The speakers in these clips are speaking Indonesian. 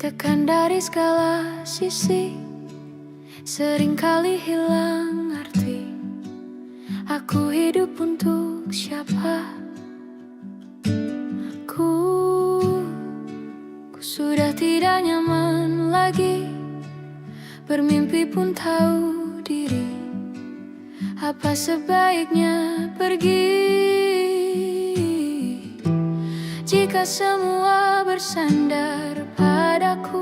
Ditekan dari segala sisi, seringkali hilang arti. Aku hidup untuk siapa? Ku sudah tidak nyaman lagi. Bermimpi pun tahu diri. Apa sebaiknya pergi? Jika semua bersandar padaku,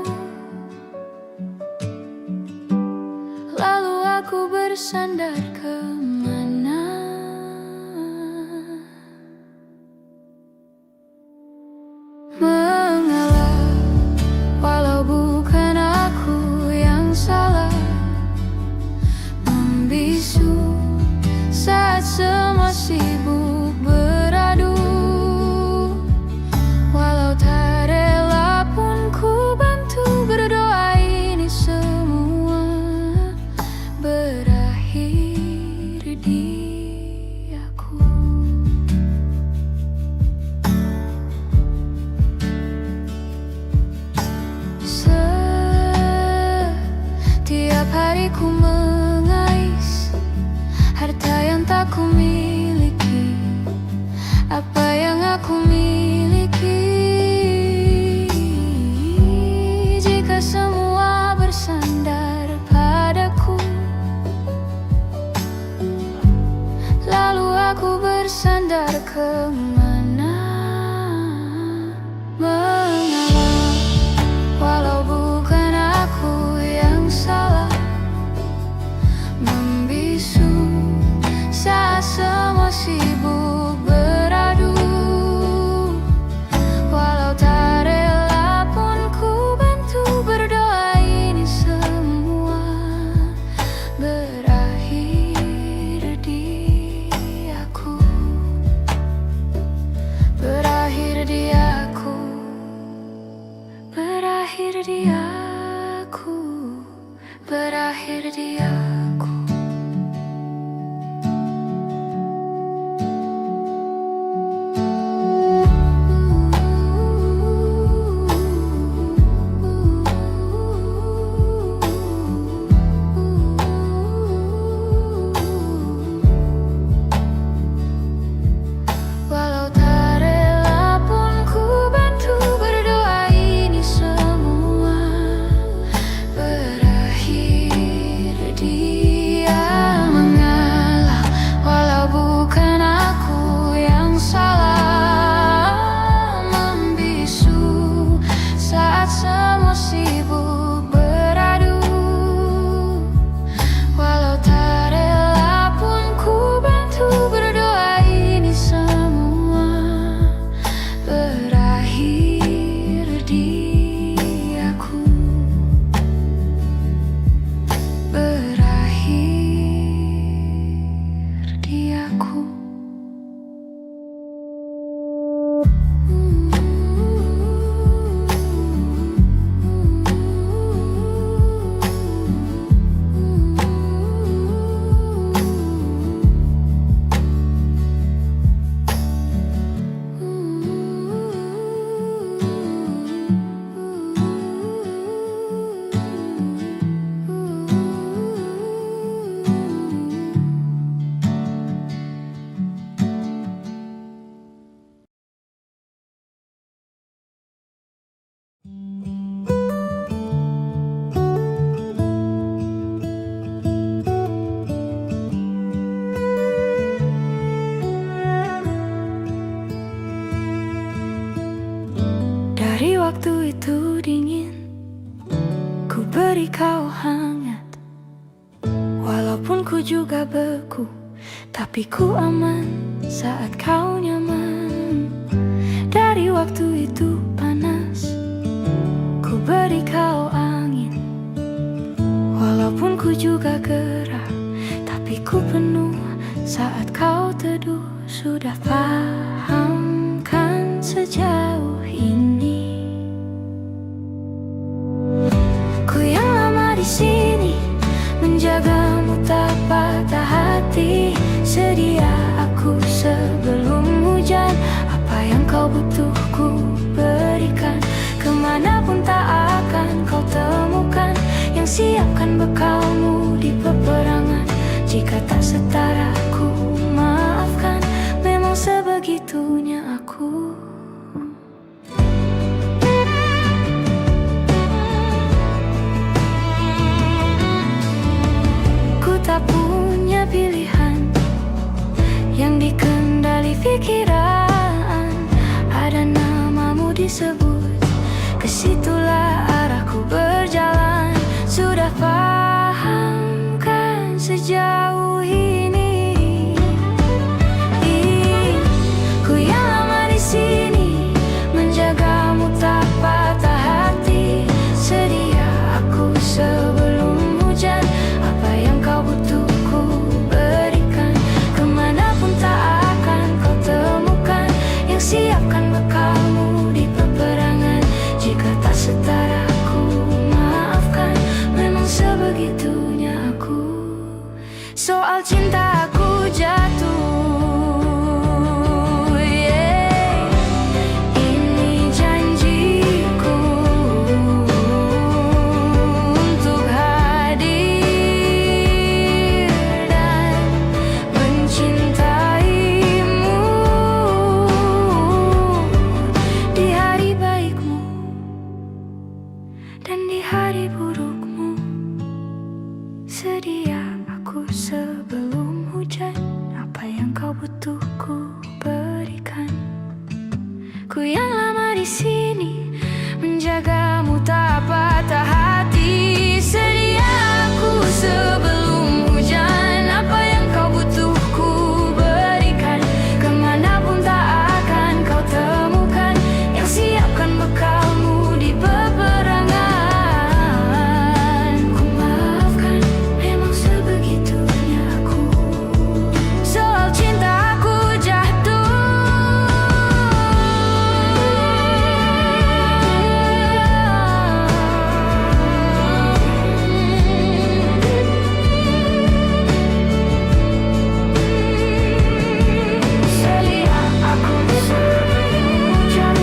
lalu aku bersandar kemana? Mengalah, walau bukan aku yang salah. Membisu saat semua sibuk beradu. Walau tak rela pun ku bantu berdoa ini semua berakhir di aku. Setiap hari ku mengais harta yang tak ku miliki. Apa yang aku miliki? Jika semua bersandar padaku, lalu aku bersandar kemana? Mengalah, walau bukan aku yang salah. Membisu saat semua sibuk beradu. Walau tak rela pun ku bantu berdoa ini semua berakhir di aku. Berakhir di aku. Berakhir di aku. Berakhir di aku. Walau tak rela pun ku bantu berdoa ini semua berakhir dia. Mengalah, walau bukan aku yang salah. Membisu saat semua sibuk beradu. Walau tak rela pun ku bantu berdoa ini semua berakhir di aku. Berakhir di aku. Dari waktu itu dingin, ku beri kau hangat. Walaupun ku juga beku, tapi ku aman saat kau nyaman. Dari waktu itu panas, ku beri kau angin. Walaupun ku juga gerah, tapi ku penuh saat kau teduh. Sudah paham kan sejauh ini? Ku yang lama di sini, menjagamu tak patah hati. Sedia aku sebelum hujan. Apa yang kau butuh ku berikan. Kemanapun tak akan jika tak setara ku maafkan. Memang sebegitunya aku. Ku tak punya pilihan yang dikendali pikiran. Ada namamu disebut, kesitulah arahku berjalan. Sudah paham kan sejauh ini? Ku yang lama di sini, menjagamu tak patah hati. Sedia aku sebelum hujan, apa yang kau butuh ku berikan. Kemanapun tak akan kau temukan yang siapkan bekalmu di peperangan. Jika tak setara ku maafkan, memang sebegitunya aku. Soal cinta aku jatuh, yeah. Ini janjiku untuk hadir dan mencintaimu di hari baikmu dan di hari burukmu. Sedia aku sebelum hujan, apa yang kau butuh ku berikan. Ku yang lama di sini, menjagamu tak patah hati. Sedia aku sebelum hujan, apa yang kau butuh ku berikan. Kemanapun tak akan kau temukan yang siapkan bekalmu di peperangan. Ku maafkan, memang sebegitunya aku. Soal cinta aku jatuh. Sedia aku sebelum hujan.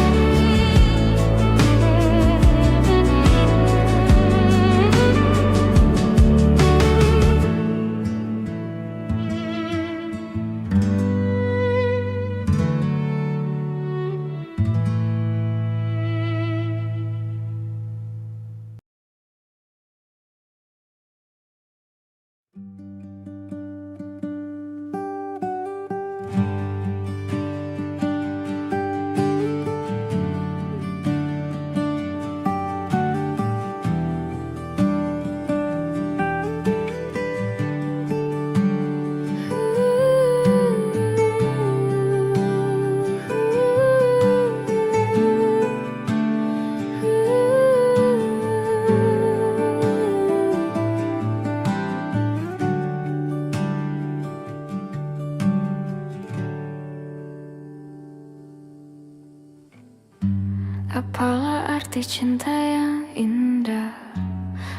Apalah arti cinta yang indah?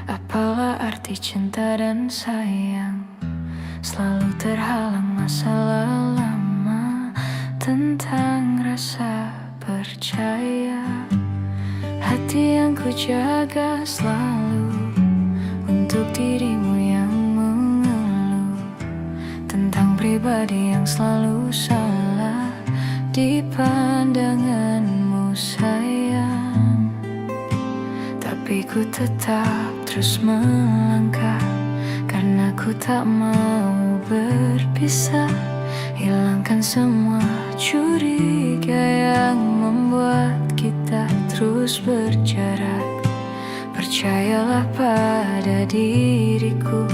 Apalah arti cinta dan sayang? Selalu terhalang masalah lama tentang rasa percaya. Hati yang ku jaga selalu untuk dirimu yang mengeluh tentang pribadi yang selalu salah di pandanganmu sayang. Tapi ku tetap terus melangkah karena ku tak mau berpisah. Hilangkan semua curiga yang membuat kita terus berjarak. Percayalah pada diriku,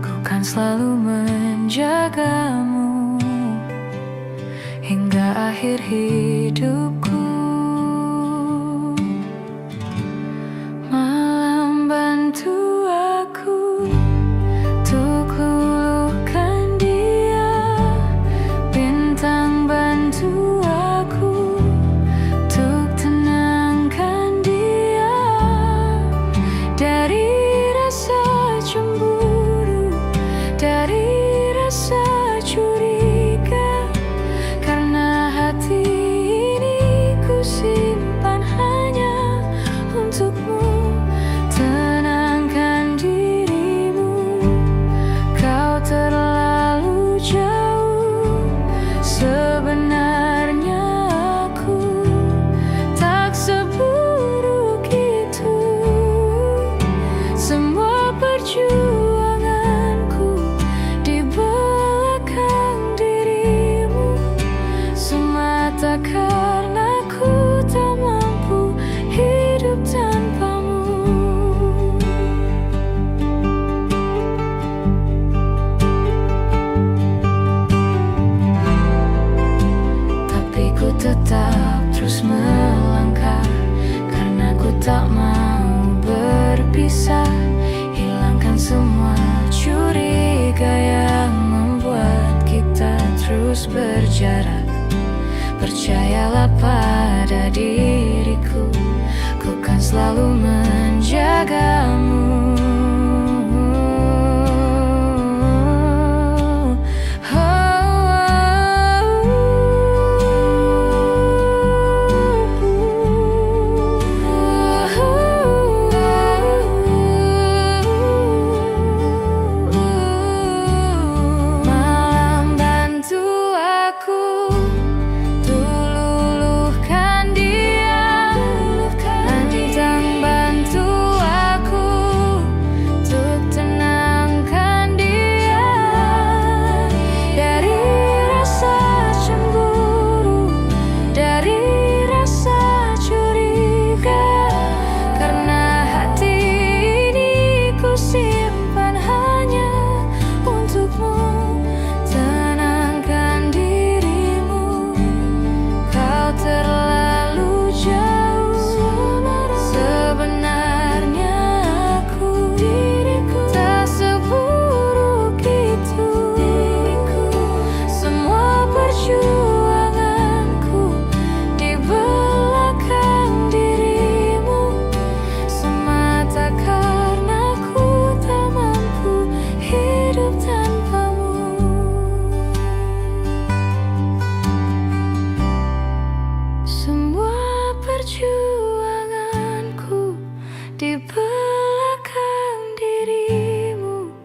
ku kan selalu menjagamu hingga akhir hidupku. Malam bantu aku untuk luluhkan dia, bintang bantu aku untuk tenangkan dia dari rasa cemburu, dari rasa curiga. Karena hati ini hidup tanpamu. Tapi ku tetap terus melangkah, karena ku tak mau berpisah. Hilangkan semua curiga yang membuat kita terus berjarak. Percayalah pada diriku, ku kan selalu menjagamu. Di belakang dirimu,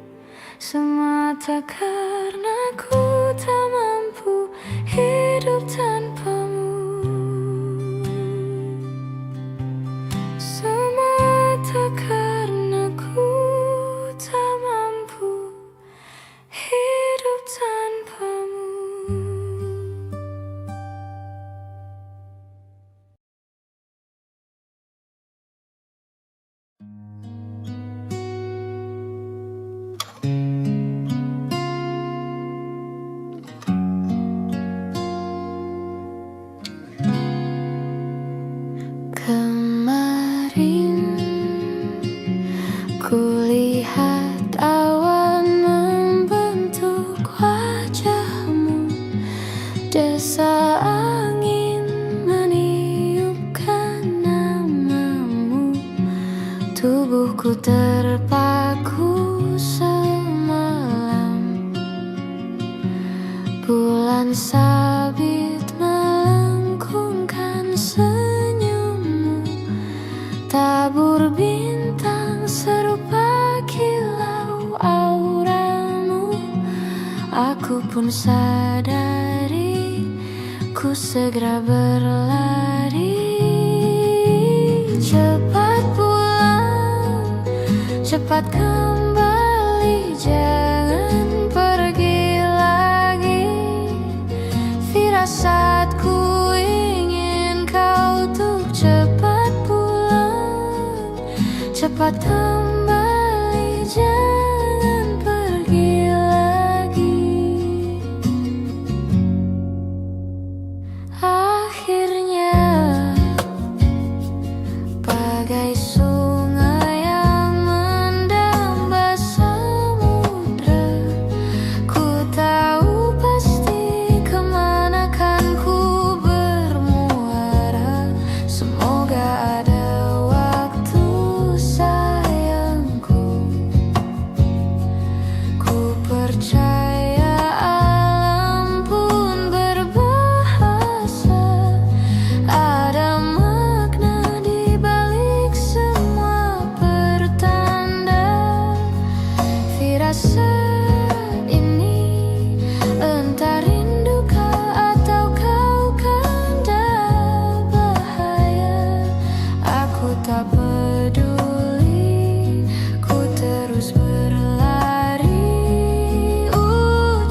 semata karena ku tak mampu hidup tanpamu. Semata karena ku tak mampu hidup tanpamu. Kemarin kulihat awan membentuk wajahmu, desa angin meniupkan namamu. Tubuhku terpaku semalam, bulan sabit melengkungkan senyummu. Tabur bintang serupa kilau auramu. Aku pun sadari, ku segera berlari. Cepat pulang, cepat kembali, jangan pergi lagi. Firasatku ingin kau tuh cepat pulang, cepat kembali, jangan pergi lagi. Akhirnya bagai sungai yang mendamba samudra, ku tahu pasti kemana kan ku bermuara. Semoga ada waktu sayangku, ku percaya alam pun berbahasa. Ada makna di balik semua pertanda. Firasat ini entah rindukah atau kau kanda bahaya. Aku tak peduli, ku terus berlari.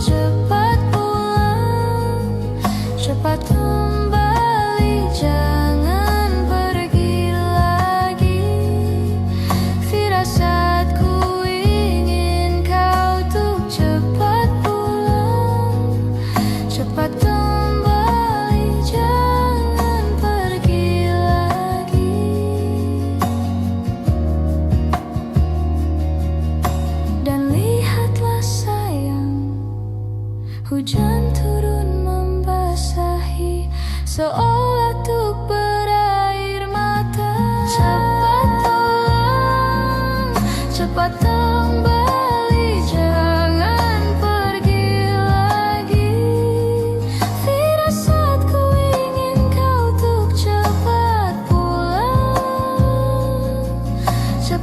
Cepat pulang, cepat kembali, jangan pergi lagi.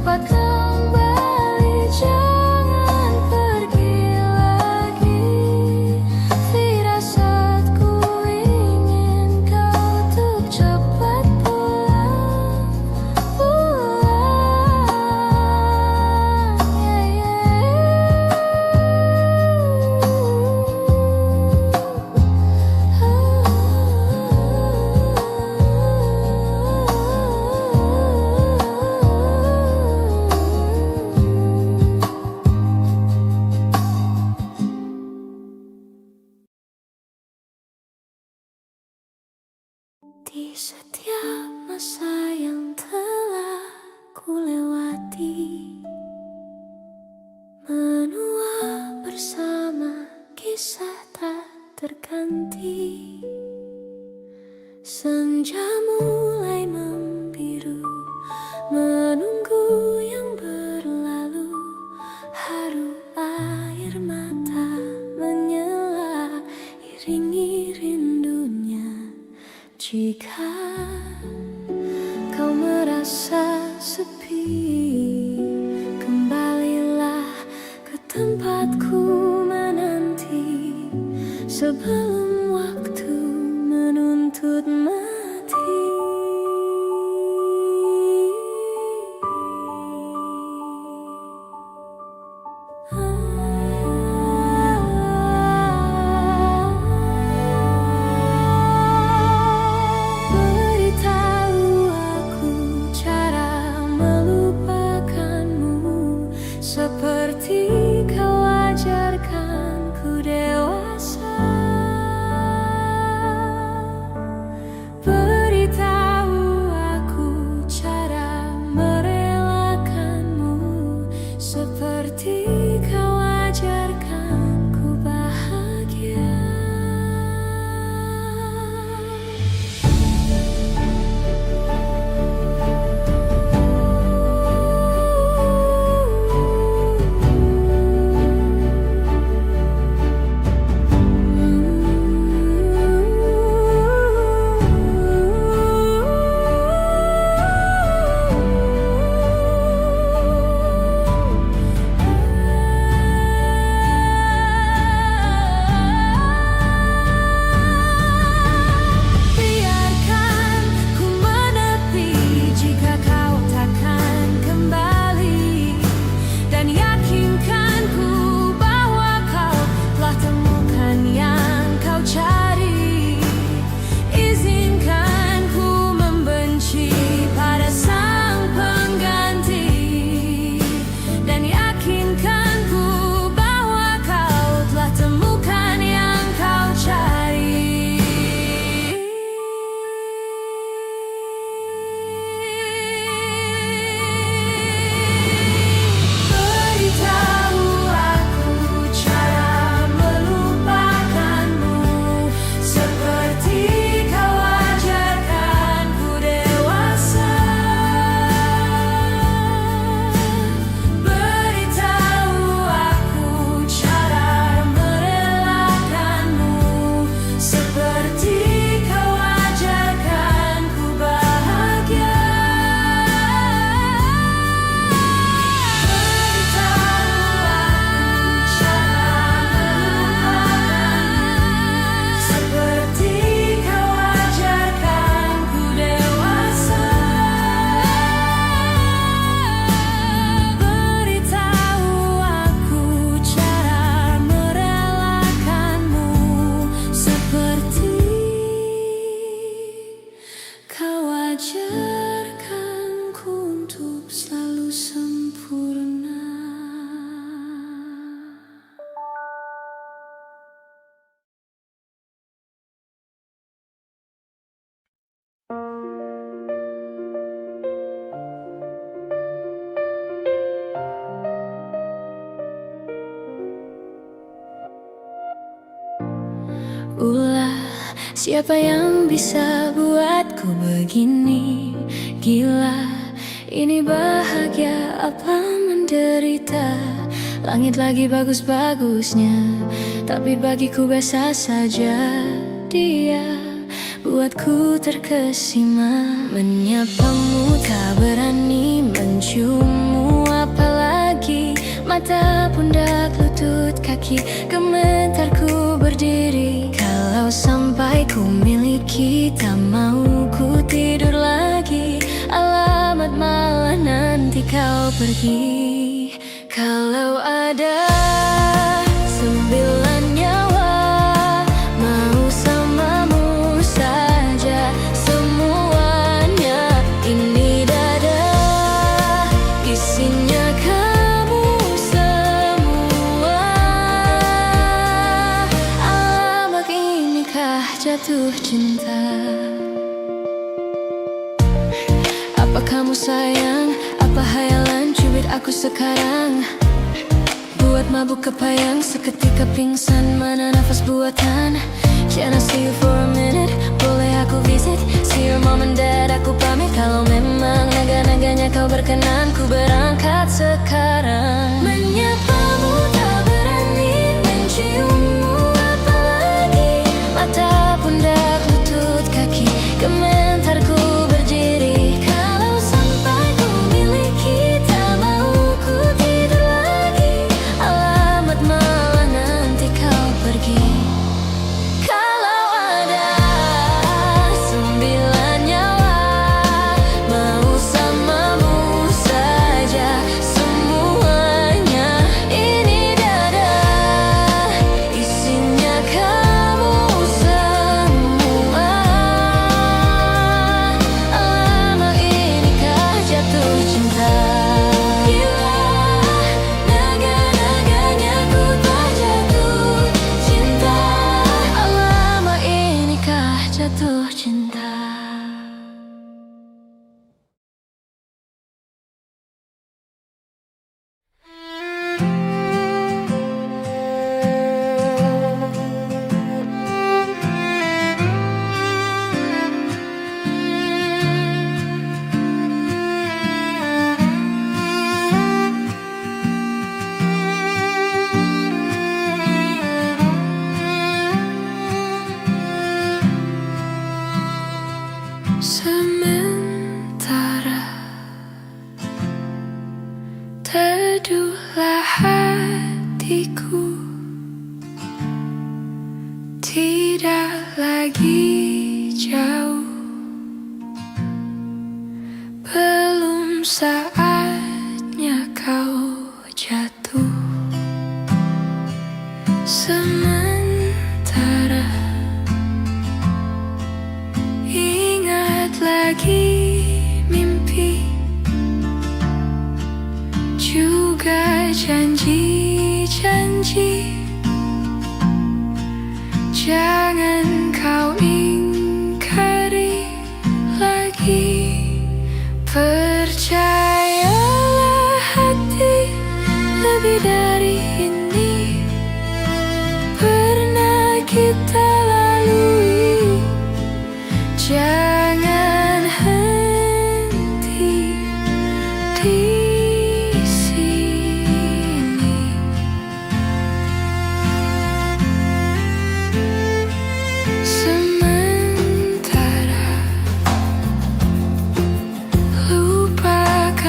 cepat kembali, jangan pergi lagi. Firasatku ingin kau untuk cepat pulang, Di setiap masa yang telah ku lewati, menua bersama kisah tak terganti. Senja mulai membiru, menunggu yang berlalu. Haru air mata menyela, iringi rindunya. Jika kau merasa sepi, kembalilah ke tempatku menanti, sebelum waktu menuntut mati. Beritahu aku cara melupakanmu, seperti kau ajarkan ku dewasa. Beritahu aku cara merelakanmu, seperti kau ajarkan ku bahagia. Biarkan ku menepi jika kau takkan kembali, dan yakinkan ku bahwa kau telah temukan yang kau cari. Izinkan ku membenci pada sang pengganti, dan yakinkan ku bahwa kau telah temukan yang kau cari. Beritahu aku cara melupakanmu, seperti kau ajarkan ku dewasa. Beritahu aku cara merelakanmu, seperti kau ajarkan ku bahagia. Beritahu aku cara melupakanmu, seperti kau ajarkan ku dewasa. Beritahu aku cara merelakanmu, seperti kau ajarkan ku untuk selalu sempurna. Ulah, siapa yang bisa buatku begini? Gila, ini bahagia apa menderita? Langit lagi bagus-bagusnya, tapi bagiku biasa saja. Dia buatku terkesima, menyapamu tak berani menciummu. mata, pundak, lutut, kaki, gemetar ku berdiri. Kalau sampai ku miliki, tak mau ku tidur lagi. Alamat malah nanti kau pergi. Kalau ada 9 nyawa, mau samamu saja semuanya. Ini dada, isinya kamu semua. Alamak, inikah jatuh cinta? Apa kamu sayang? Apa hayalan cubit aku sekarang? Buat mabuk kepayang, seketika pingsan, mana nafas buatan. Can I see you for a minute? Boleh aku visit? See your mom and dad, aku pamit. Kalau memang naga-naganya kau berkenan, ku berangkat sekarang. Menyapamu tak berani, menciummu apalagi. Mata, pundak, lutut, kaki, gemetar ku berdiri. Kalau sampai ku miliki, tak mau ku tidur lagi. Alamat malah nanti kau pergi. Kalau ada 9 nyawa, mau samamu saja semuanya. Ini dada, isinya kamu semua. Alamak, inikah jatuh cinta? Gila, naga-naganya ku tak jatuh cinta. Alamak, inikah jatuh cinta? Sementara teduhlah hatiku, tidak lagi jauh. Belum saatnya kau jatuh. Sementara ingat lagi mimpi, juga janji-janji. Jangan kau ingkari lagi. Percayalah hati, lebih dari ini pernah kita lalui. Jangan henti di sini. Sementara lupakan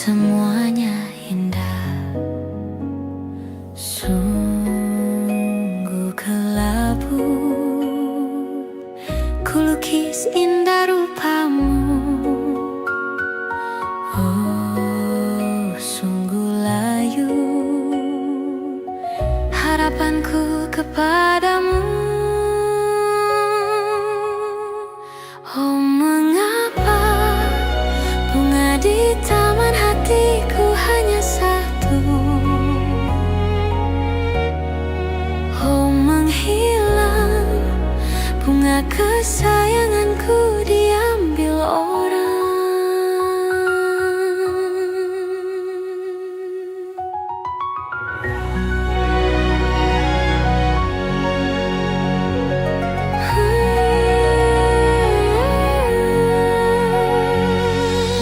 semuanya indah. Sungguh kelabu kulukis indah rupamu. Oh, sungguh layu harapanku kepadamu. Oh, mengapa bunga di taman hatiku hanya satu? Oh, menghilang bunga kesayanganku diambil orang.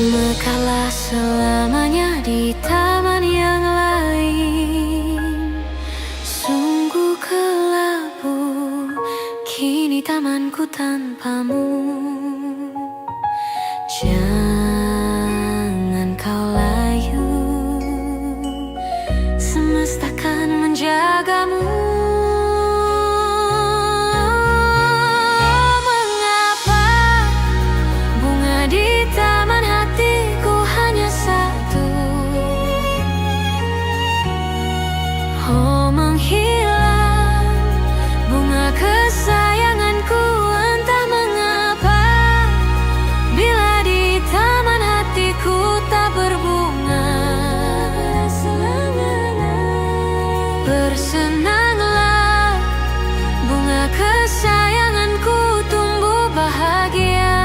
Mekalah selamanya di taman yang lain. Sungguh kelabu kini tamanku tanpamu. Jangan kau layu, semesta kan menjagamu. Mengapa bunga di taman hatiku hanya satu? Oh, menghilang bunga kesayanganku, entah mengapa. Bila di taman hatiku tak berbunga, bersenanglah bunga kesayanganku tumbuh bahagia.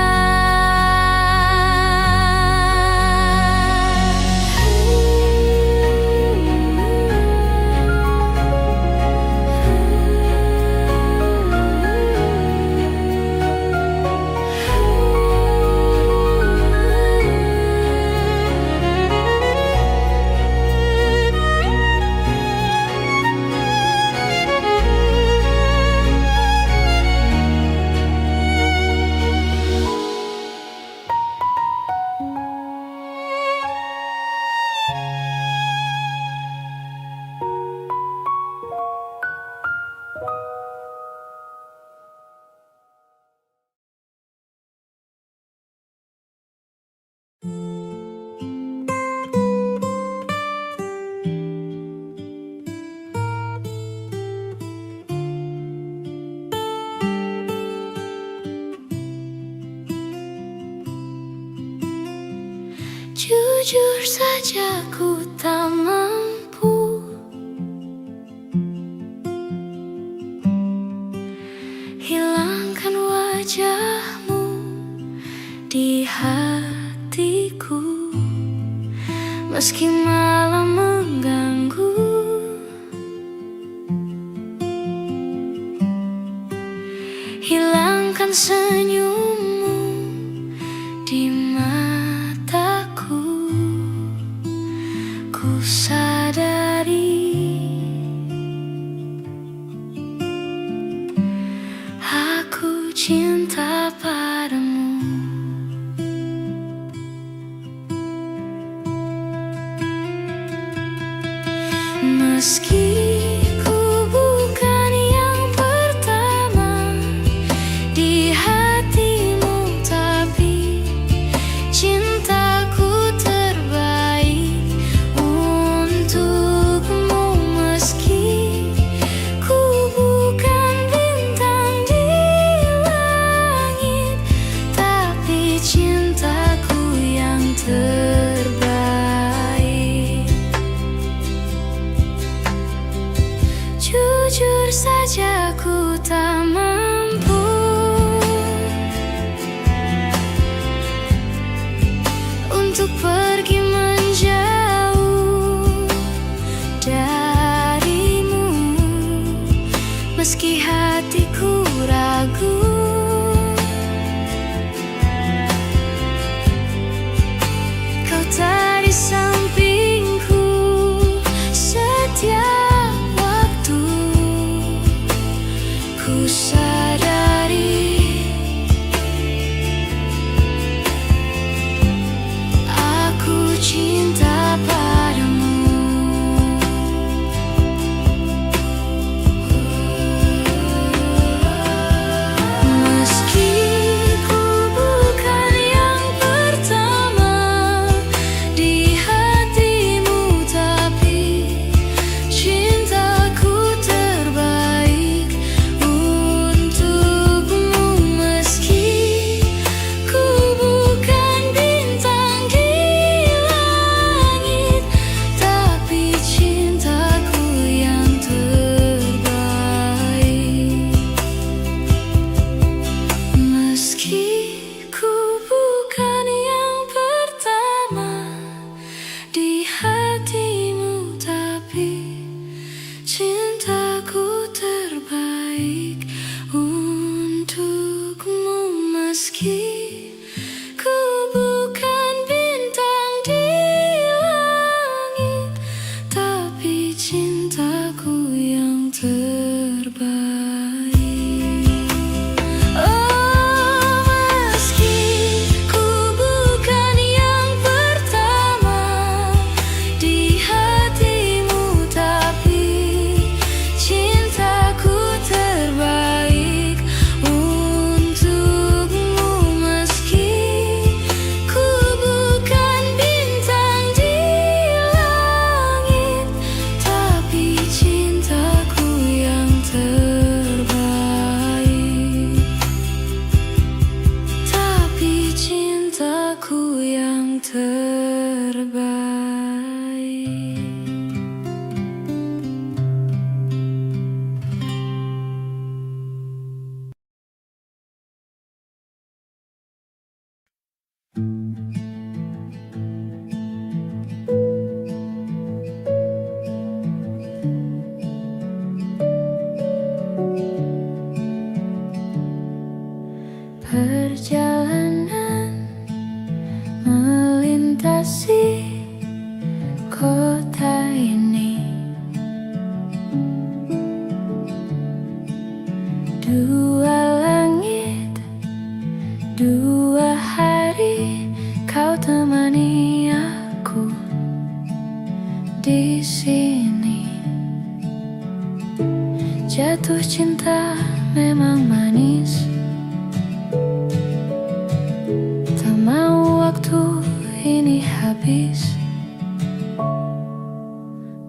Jujur saja ku tak mampu hilangkan wajahmu di hatiku. Meski malam mengganggu, hilangkan senyummu di mataku. Ku sadari aku cinta padamu. Meski ku bukan yang pertama di hatimu, tapi cintaku terbaik untukmu. Meski ku bukan bintang di langit, tapi cintaku yang terbaik. kota ini. Dua langit, dua hari, kau temani aku di sini. Jatuh cinta memang manis, tak mau waktu ini habis.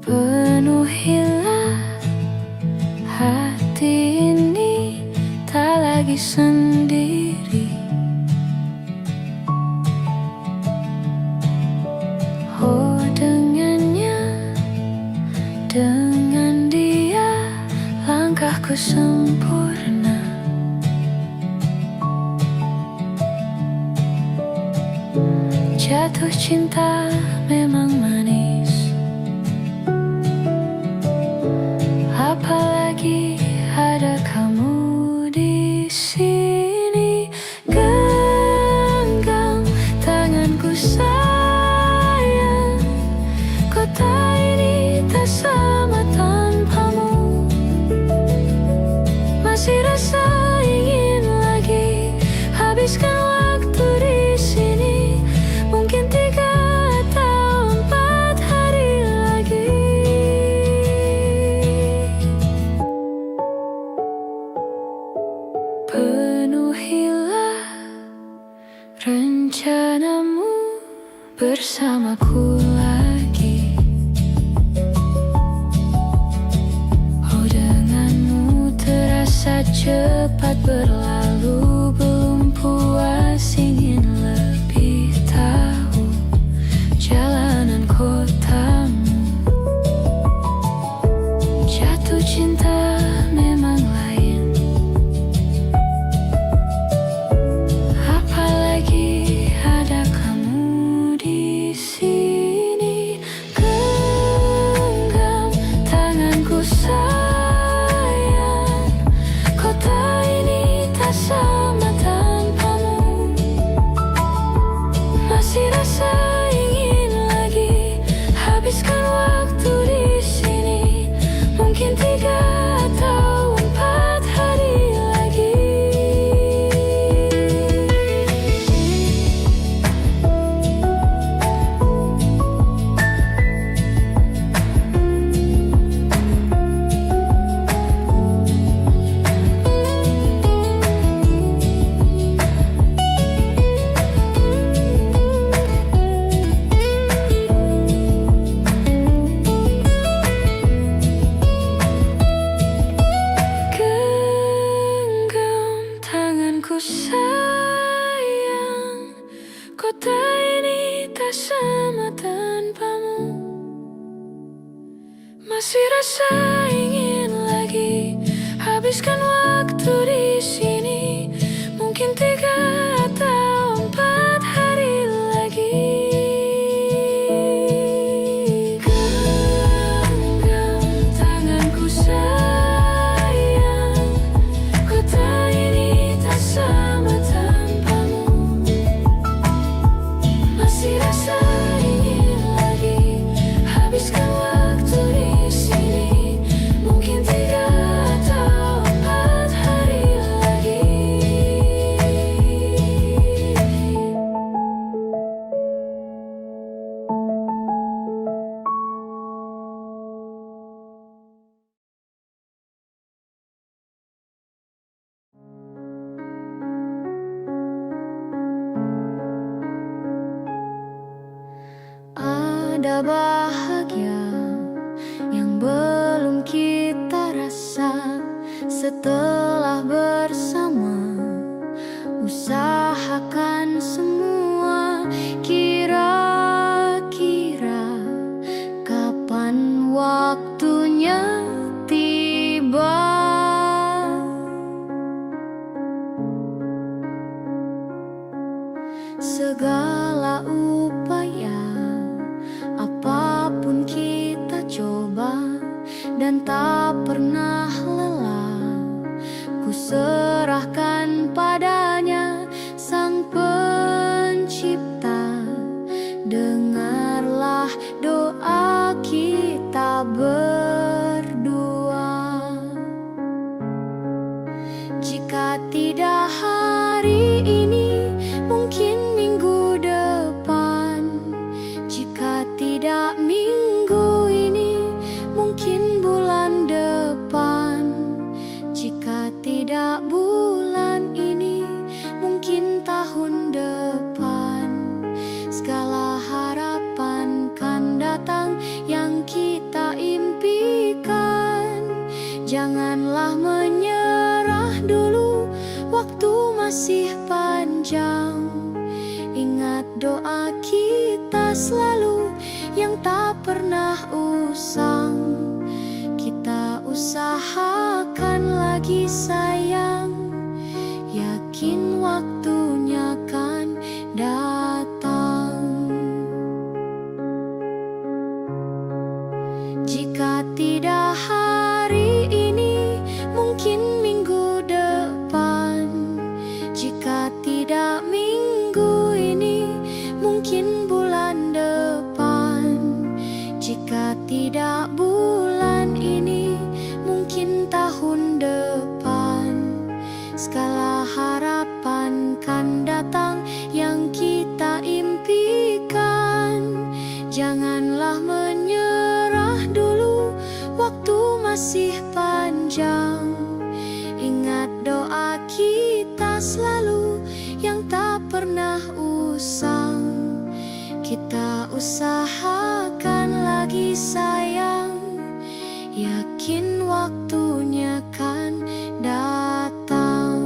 Penuhilah hati ini, tak lagi sendiri. Oh, dengannya, dengan dia, langkahku sempurna. Jatuh cinta memang manis, apalagi ada kamu di sini. Genggam tanganku sayang, kota ini tak sama tanpamu. Masih rasa ingin lagi habiskan waktu di sini. Mungkin 3 atau 4 hari lagi. Penuhilah rencanamu bersamaku lagi. Oh, denganmu terasa cepat berlalu. Belum puas ingin lebih tahu jalanan kotamu. Jatuh cinta memang lain, apalagi ada kamu di sini. Genggam tanganku sayang, kota ini tak sama tanpamu. Masih rasa ingin lagi habiskan waktu di sini. Mungkin 3 atau 4 hari lagi. Genggam tanganku sayang, kota ini tak sama tanpamu. Masih rasa ingin lagi habiskan waktu di sini. Mungkin 3 atau 4 hari lagi. Genggam tanganku sayang, kota ini tak sama tanpamu. Masih rasa ingin lagi habiskan waktu di sini. Mungkin 3 atau 4 hari lagi. Ada bahagia yang belum kita rasa setelah bersama. Usahakan semua, kira-kira kapan waktunya tiba. Segala upaya, apapun kita coba, dan tak pernah lelah. Ku serahkan padanya, Sang Pencipta. Dengarlah doa Janganlah menyerah dulu, waktu masih panjang. Ingat doa kita selalu yang tak pernah usang. Kita usahakan lagi sayang, yakin waktunya kan datang. Jika tidak hari ini, mungkin minggu depan. Jika tidak minggu ini, mungkin bulan depan. Jika tidak bulan ini, mungkin tahun depan. Segala harapan kan datang yang kita impikan. Janganlah menyerah dulu, waktu masih panjang. Ingat doa kita selalu yang tak pernah usang. Kita usahakan lagi sayang, yakin waktunya kan datang.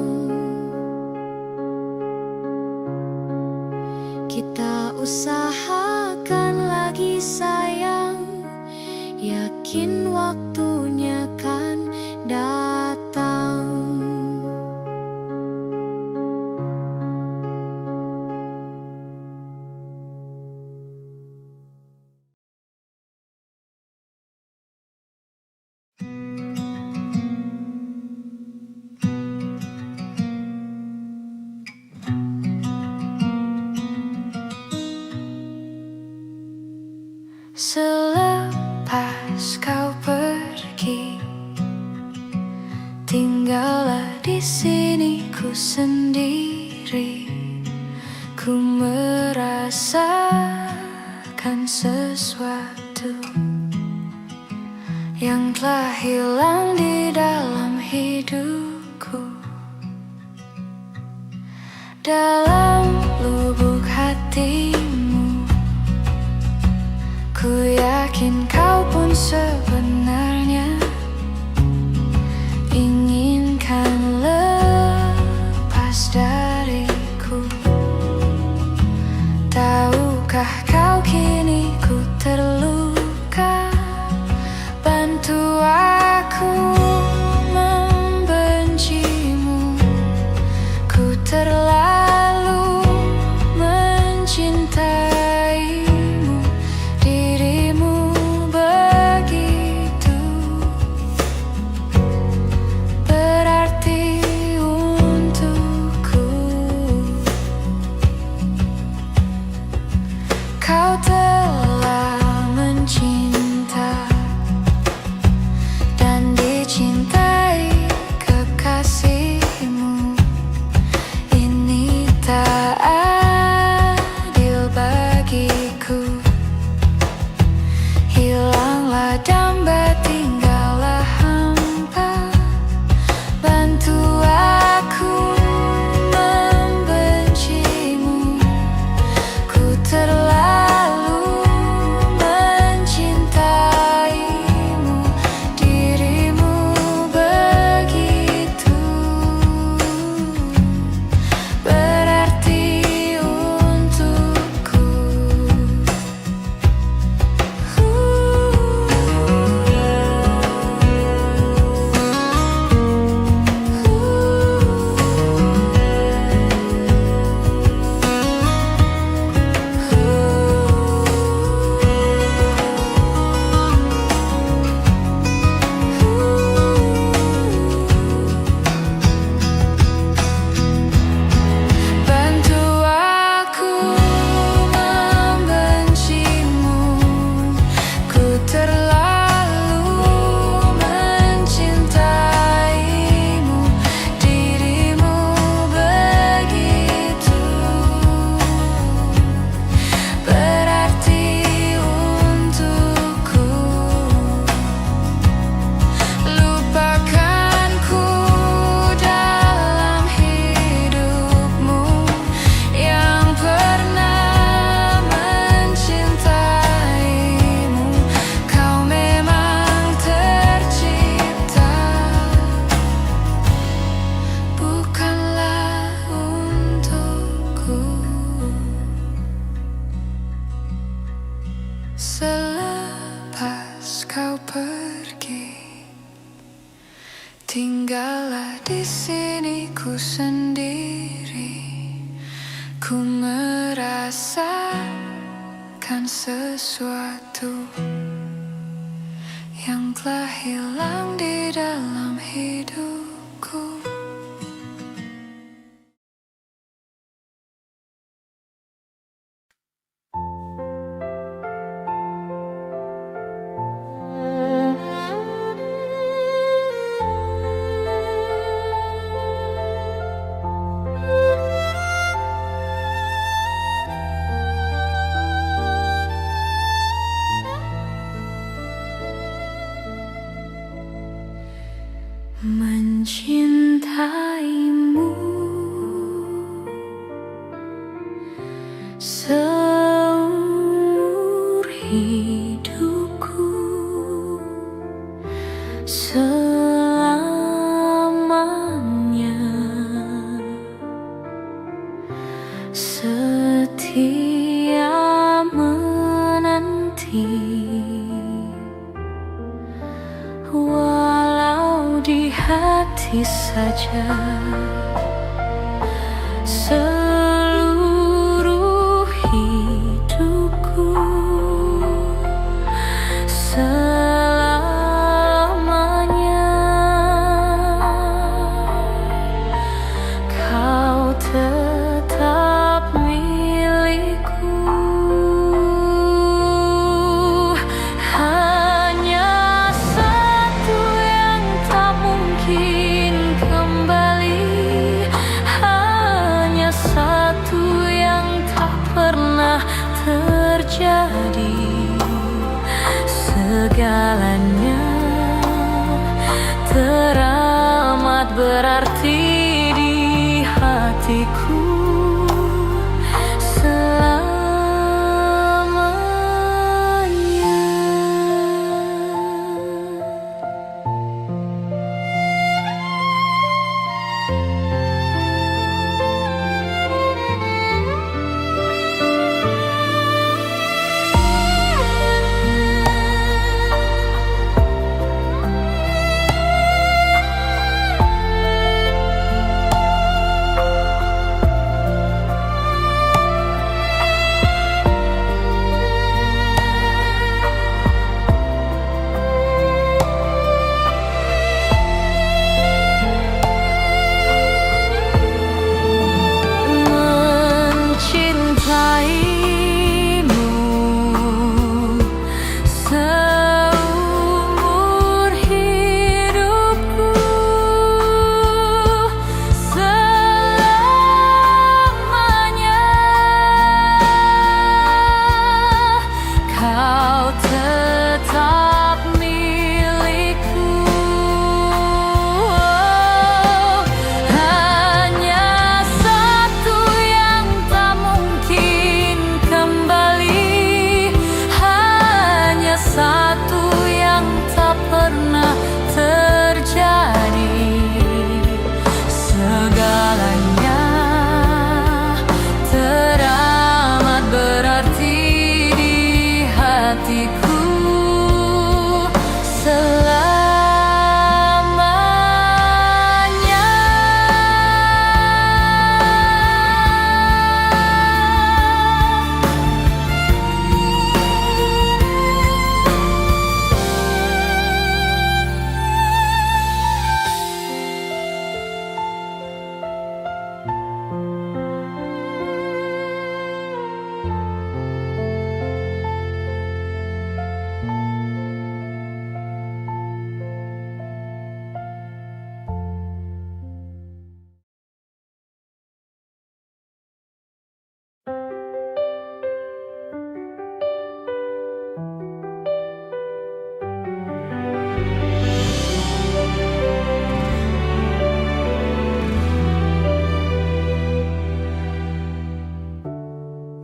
Kita usahakan lagi sayang, yakin waktunya kan datang. Selepas kau pergi, tinggallah di sini ku sendiri. Ku merasakan sesuatu yang telah hilang di dalam hidupku. Dalam lubuk hatimu, ku yakin kau pun sebenarnya inginkan lepas dariku. Tahukah kau kini ku terluka? Bantu aku membencimu. Ku terlalu mencintaimu. Dirimu begitu Selepas kau pergi, tinggallah di sini ku sendiri. Ku merasakan sesuatu yang telah hilang di dalam hidupku. Mencintaimu seumur hidupku, selamanya setia menanti. Walau di hati saja, seluruh hidupku selamanya kau tetap milikku. Terjadi segalanya teramat berarti di hatiku selamanya.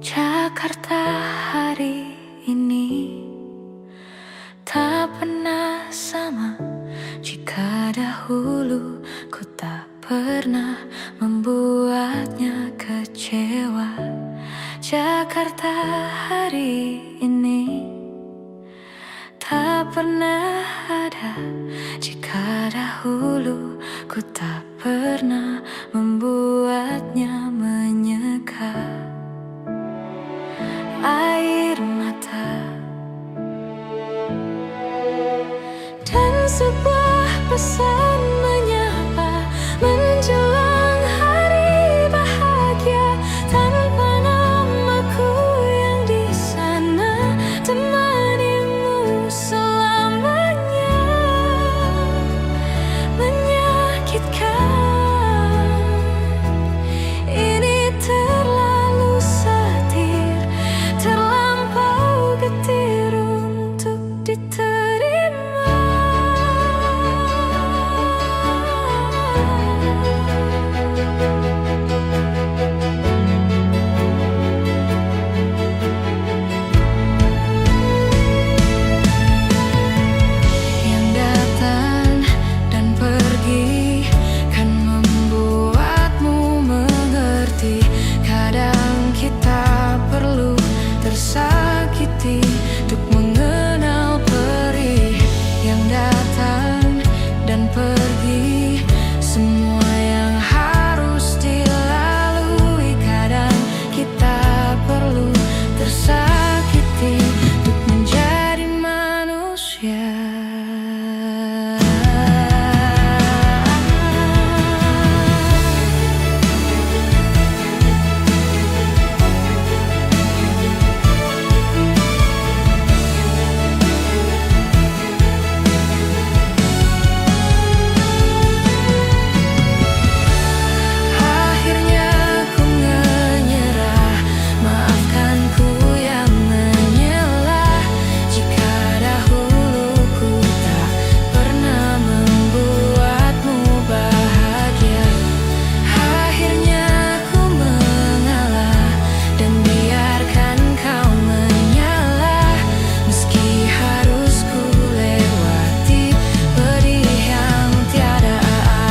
Jakarta hari ini tak pernah sama. Jika dahulu ku tak pernah membuatnya kecewa, Jakarta hari ini tak pernah ada jika dahulu ku tak pernah membuatnya menyeka air mata. Dan sebuah pesan menyapa menjelang hari bahagia, tanpa namaku yang di sana, temanimu selamanya. Menyakitkan, ini terlalu satir, terlampau getir untuk diterima. Yang datang dan pergi kan membuatmu mengerti. Kadang kita perlu tersakiti untuk mengenal perih. Yang datang dan pergi, semua yang harus dilalui. Kadang kita perlu tersakiti untuk menjadi manusia. Akhirnya ku menyerah, maafkan ku yang menyelah. Jika dahulu ku tak pernah membuatmu bahagia, akhirnya ku mengalah dan biarkan kau menyalah. Meski harus ku lewati pedih yang tiada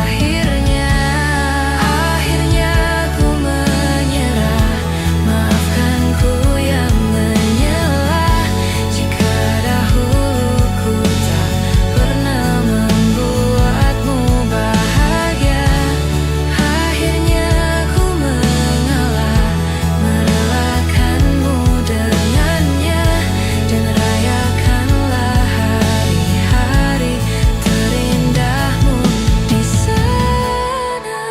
akhirnya. Akhirnya ku menyerah, maafkan ku yang menyelah. Jika dahulu ku tak pernah membuatmu bahagia, akhirnya ku mengalah, merelakanmu dengannya. Dan rayakanlah hari-hari terindahmu di sana.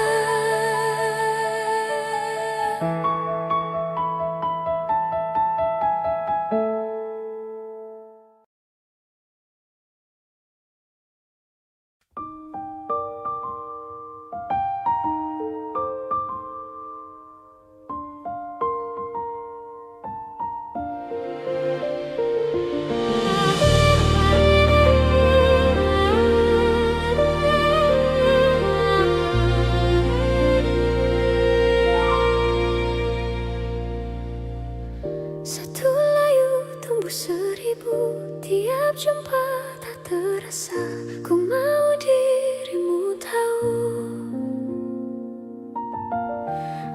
Satu layu tumbuh seribu, tiap jumpa tak terasa. Ku mau dirimu tahu,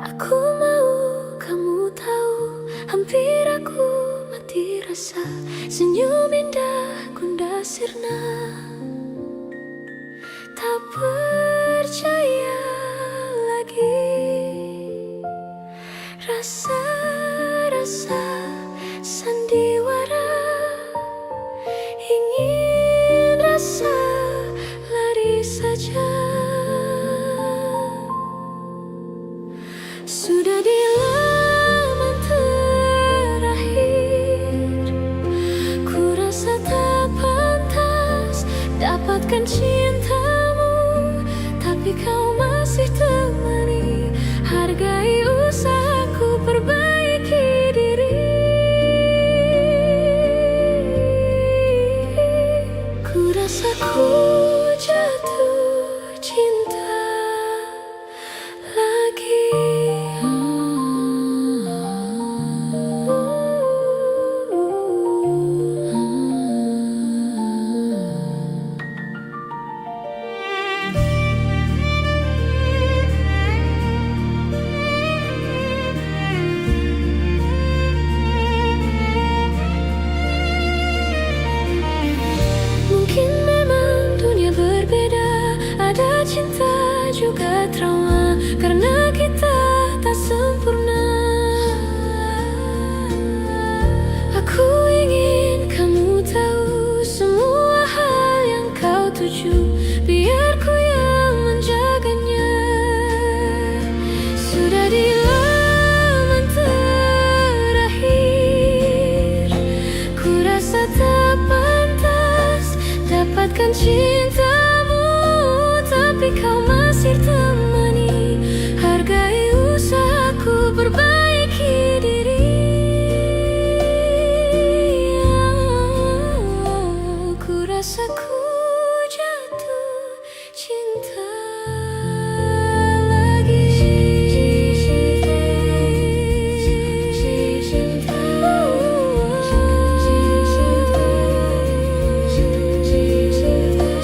aku mau kamu tahu. Hampir aku mati rasa, senyum indah Gunda sirna. Tak percaya lagi, rasa-rasa sandiwara. Ingin rasa lari saja. Sudah di laman terakhir, ku rasa tak pantas dapatkan cintamu, tapi kau masih temani. Hargai usahaku perbaiki diri. Ku rasa ku jatuh cinta lagi. karena kita tak sempurna. Aku ingin kamu tahu semua hal yang kau tuju, biar ku yang menjaganya. Sudah di laman terakhir, ku rasa tak pantas dapatkan cintamu, tapi kau masih temani. Hargai usahaku perbaiki diri. Ku rasa ku jatuh cinta lagi.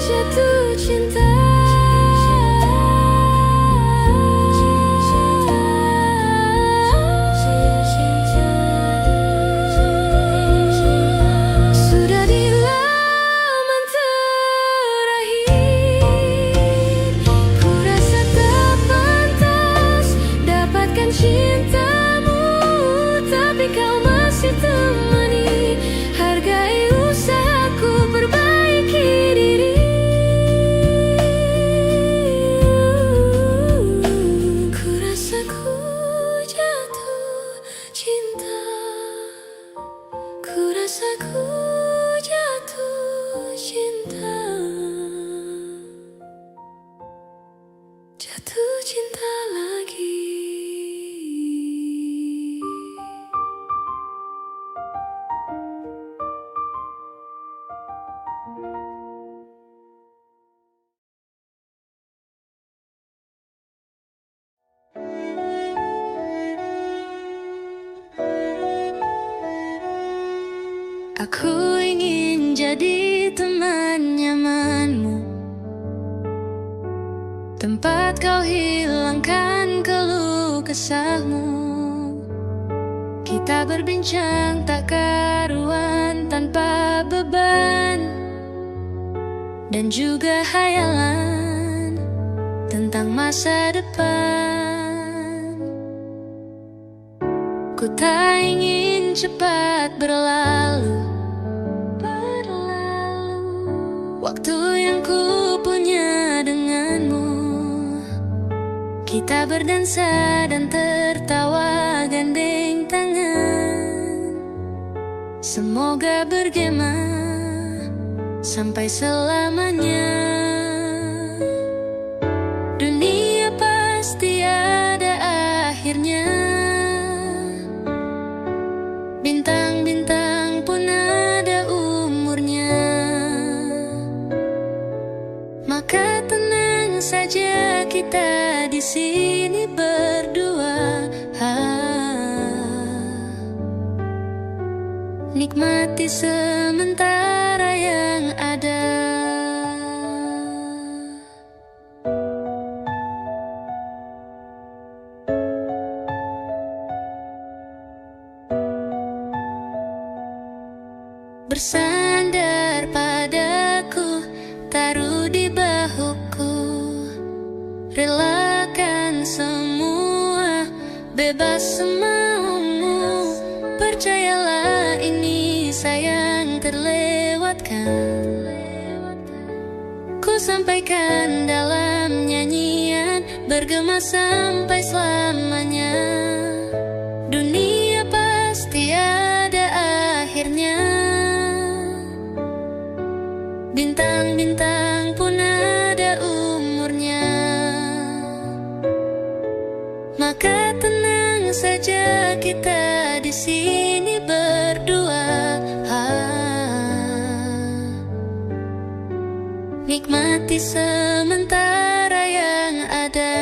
Jatuh cinta. Sudah di laman terakhir, ku rasa tak pantas dapatkan cintamu, tapi kau masih temani. Hargai usahaku perbaiki diri. Ku rasa ku jatuh cinta. Ku rasa ku jatuh cinta. Jatuh cinta lagi. Aku ingin jadi teman nyamanmu, tempat kau hilangkan keluh kesahmu. Kita berbincang tak karuan tanpa beban, dan juga hayalan tentang masa depan. Ku tak ingin cepat berlalu waktu yang ku punya denganmu. Kita berdansa dan tertawa gandeng tangan. Semoga bergema sampai selamanya. Dunia pasti ada akhirnya. Bintang-bintang pun ada umurnya. Maka tenang saja kita di sini berdua. Nikmati sementara yang ada. Bersandar padaku, taruh di bahuku, relakan semua, bebas semaumu. Percayalah ini sayang terlewatkan. Ku sampaikan dalam nyanyian, bergema sampai selamanya. Dunia pasti ada akhirnya. Bintang-bintang pun ada umurnya. Maka tenang saja kita di sini berdua. Nikmati sementara yang ada.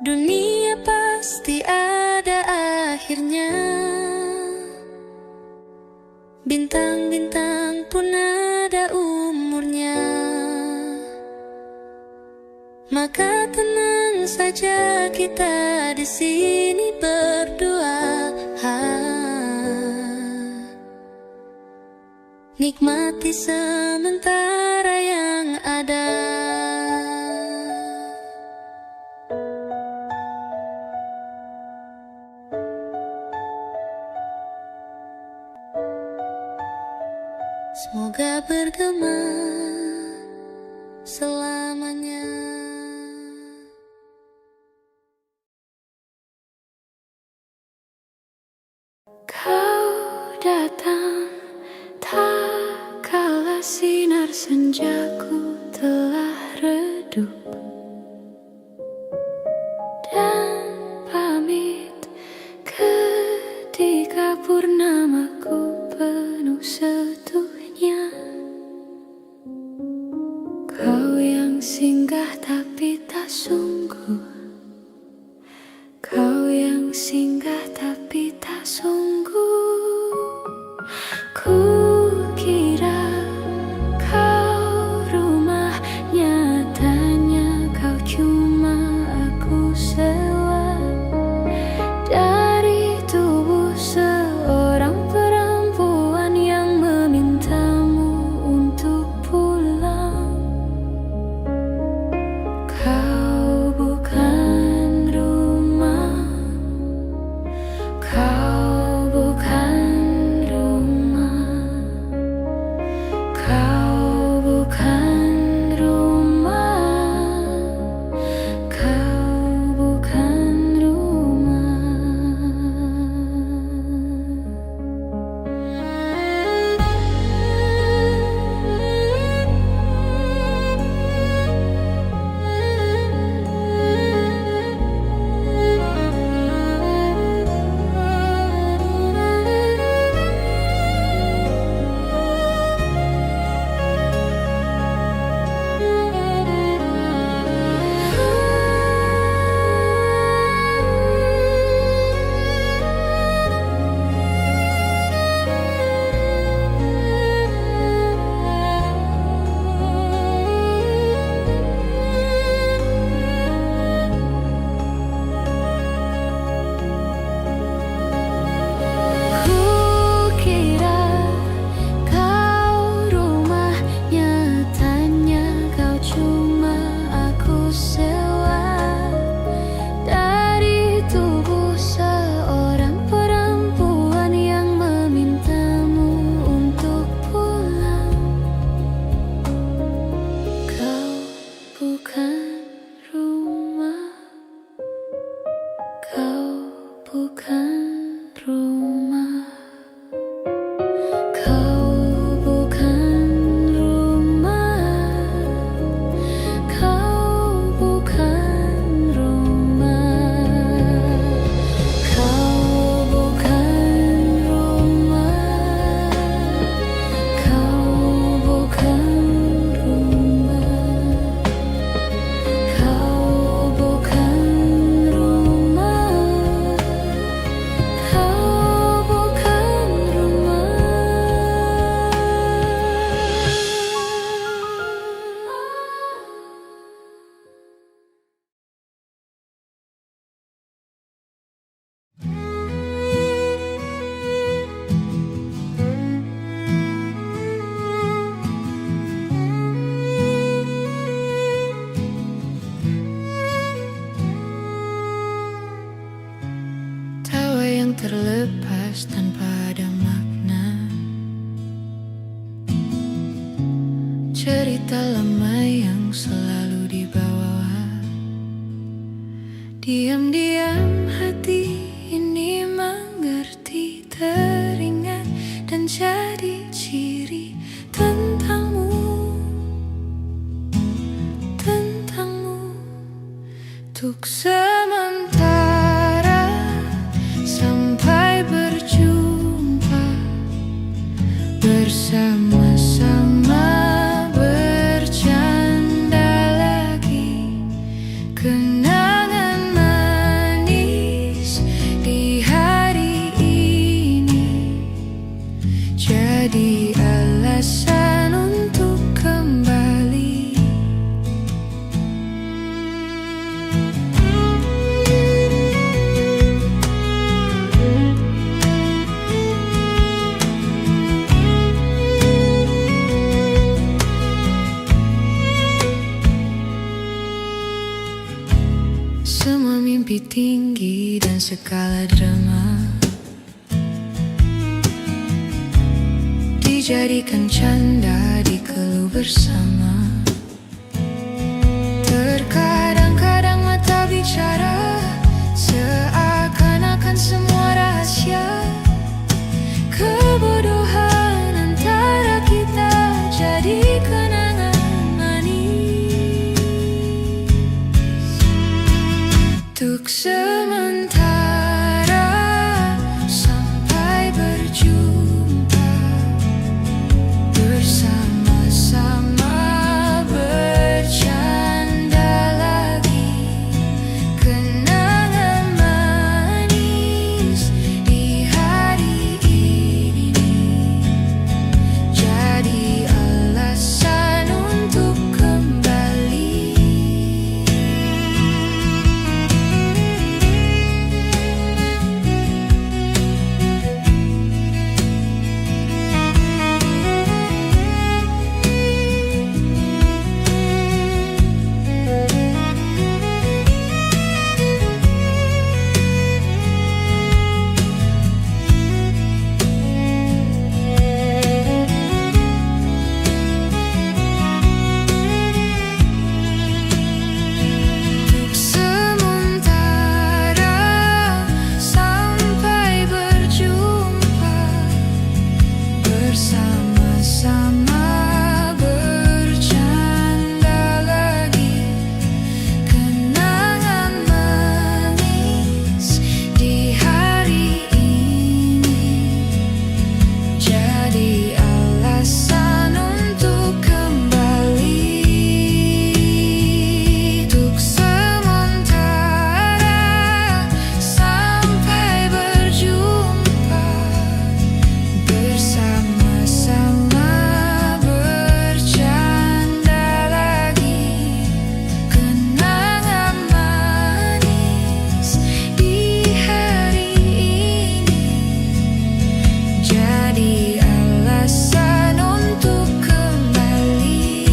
Dunia pasti ada akhirnya. Bintang-bintang pun ada umurnya. Maka tenang saja kita di sini berdua. nikmati sementara yang ada. Semoga bergema selamanya. Kau datang tak kala sinar senjaku telah redup, dan pamit ketika purnamaku penuh setuhnya. Kau yang singgah tapi tak sungguh, kau yang singgah tapi tak sungguh. Ku kira kau rumah, nyatanya kau cuma aku sewa dari tubuh seorang perempuan yang memintamu untuk pulang. Kau bukan rumah, kau bukan rumah, kau bukan rumah, kau bukan terlepas tanpa ada makna. Cerita lama yang selalu dibawa. Diam-diam hati ini mengerti, teringat dan jadi ciri tentangmu, tentangmu. Untuk sementara sampai berjumpa, bersama-sama bercanda lagi. Kenangan manis di hari ini jadi segala drama, dijadikan canda, dikeluh bersama. Terkadang-kadang mata bicara, seakan-akan semua rahasia. Kebodohan antara kita jadi kenangan manis. Untuk sementara sampai berjumpa, bersama-sama bercanda lagi. Kenangan manis di hari ini jadi alasan untuk kembali. Untuk sementara sampai berjumpa, bersama-sama bercanda lagi. Kenangan manis di hari ini jadi alasan untuk kembali. Untuk sementara sampai berjumpa, bersama-sama bercanda lagi. Kenangan manis di hari ini jadi alasan untuk kembali.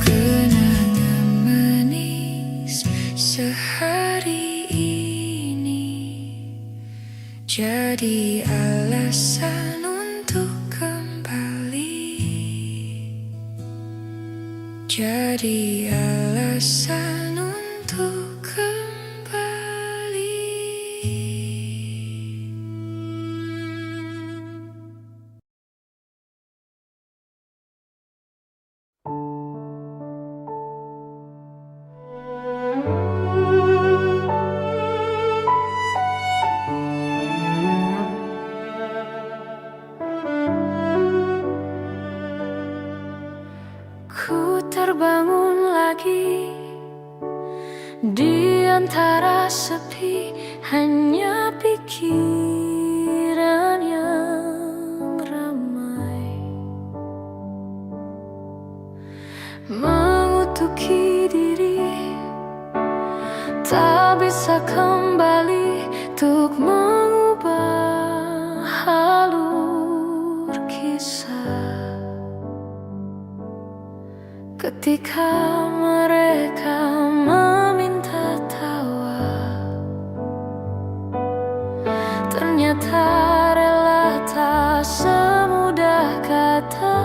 Kenangan manis sehari ini jadi alasan untuk kembali. Jadi alasan untuk kembali. Ku terbangun lagi di antara sepi, hanya pikiran yang ramai mengutuki diri, tak bisa kembali untuk mengubah alur kisah. Ketika mereka meminta tawa, ternyata rela tak semudah kata.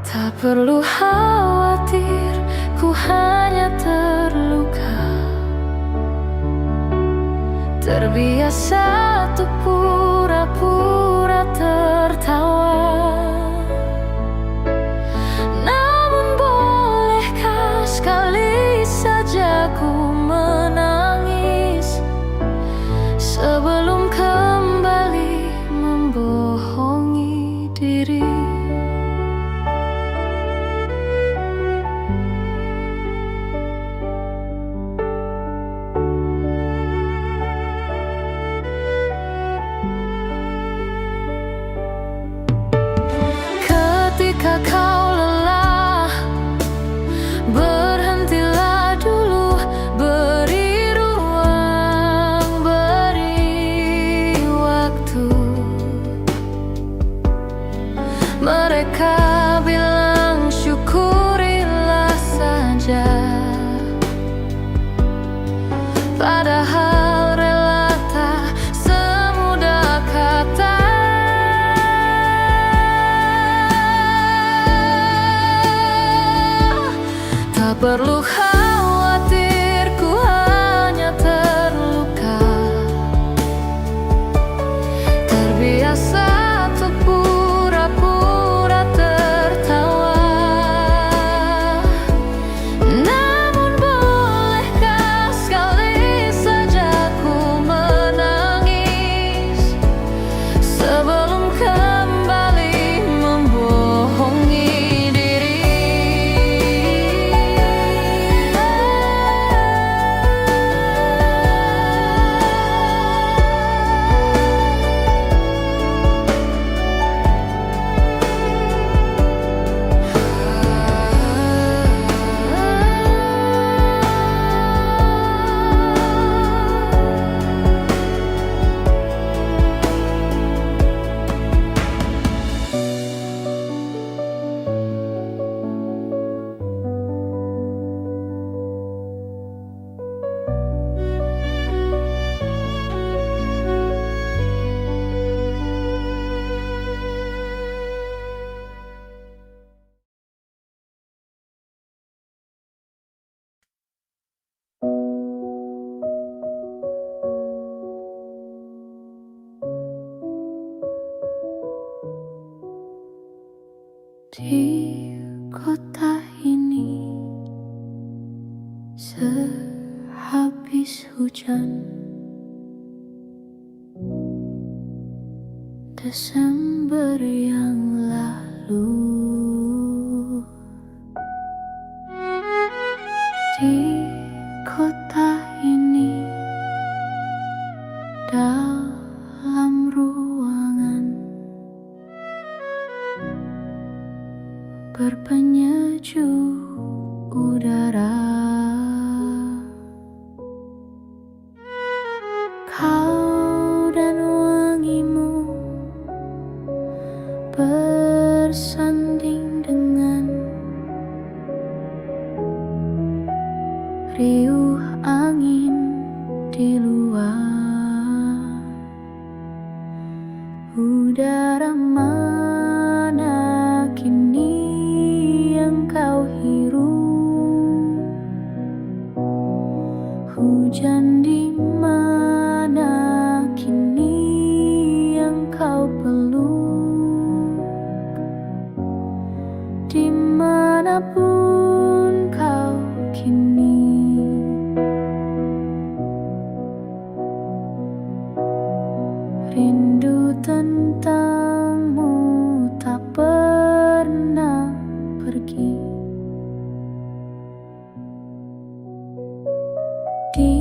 Tak perlu khawatir, ku hanya terluka, terbiasa untuk pura-pura tertawa. Namun bolehkah sekali saja ku menangis sebelum kembali membohongi diri. Padahal rela tak semudah kata. Tak perlu khawatir, ku hanya terluka. Terbiasa untuk pura-pura tertawa. Namun bolehkah sekali saja ku menangis sebelum kembali membohongi diri. Di kota ini, sehabis hujan Desember yang lalu, di kota ini, dalam ruangan berpenyejuk udara, kau dan wangimu bersanding dengan riuh angin di luar. Udara mana kini yang kau hirup? Hujan di mana kini yang kau peluk? Dimanapun kau kini, rindu tentangmu tak pernah pergi. Di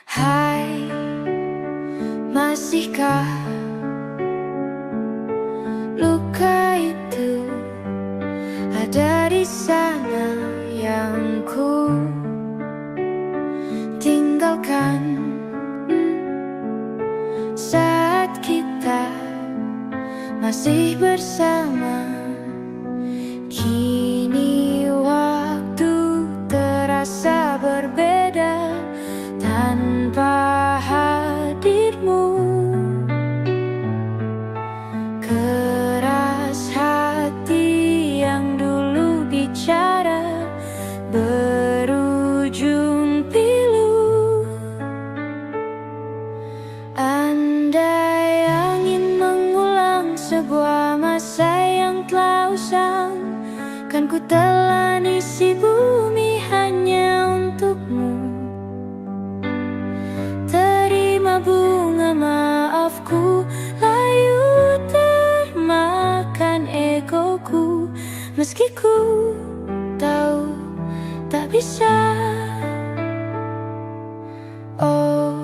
Hai, masihkah luka itu ada di sana yang ku tinggalkan saat kita masih bersama? Kini waktu terasa berbeda tanpa hadirmu. Keras hati yang dulu bicara berujung pilu. Andai angin mengulang sebuah masa yang telah usang, kan ku telan isi bumi hanya untukmu. Terima bunga maafku, layu termakan egoku, meski ku tahu tak bisa. Oh,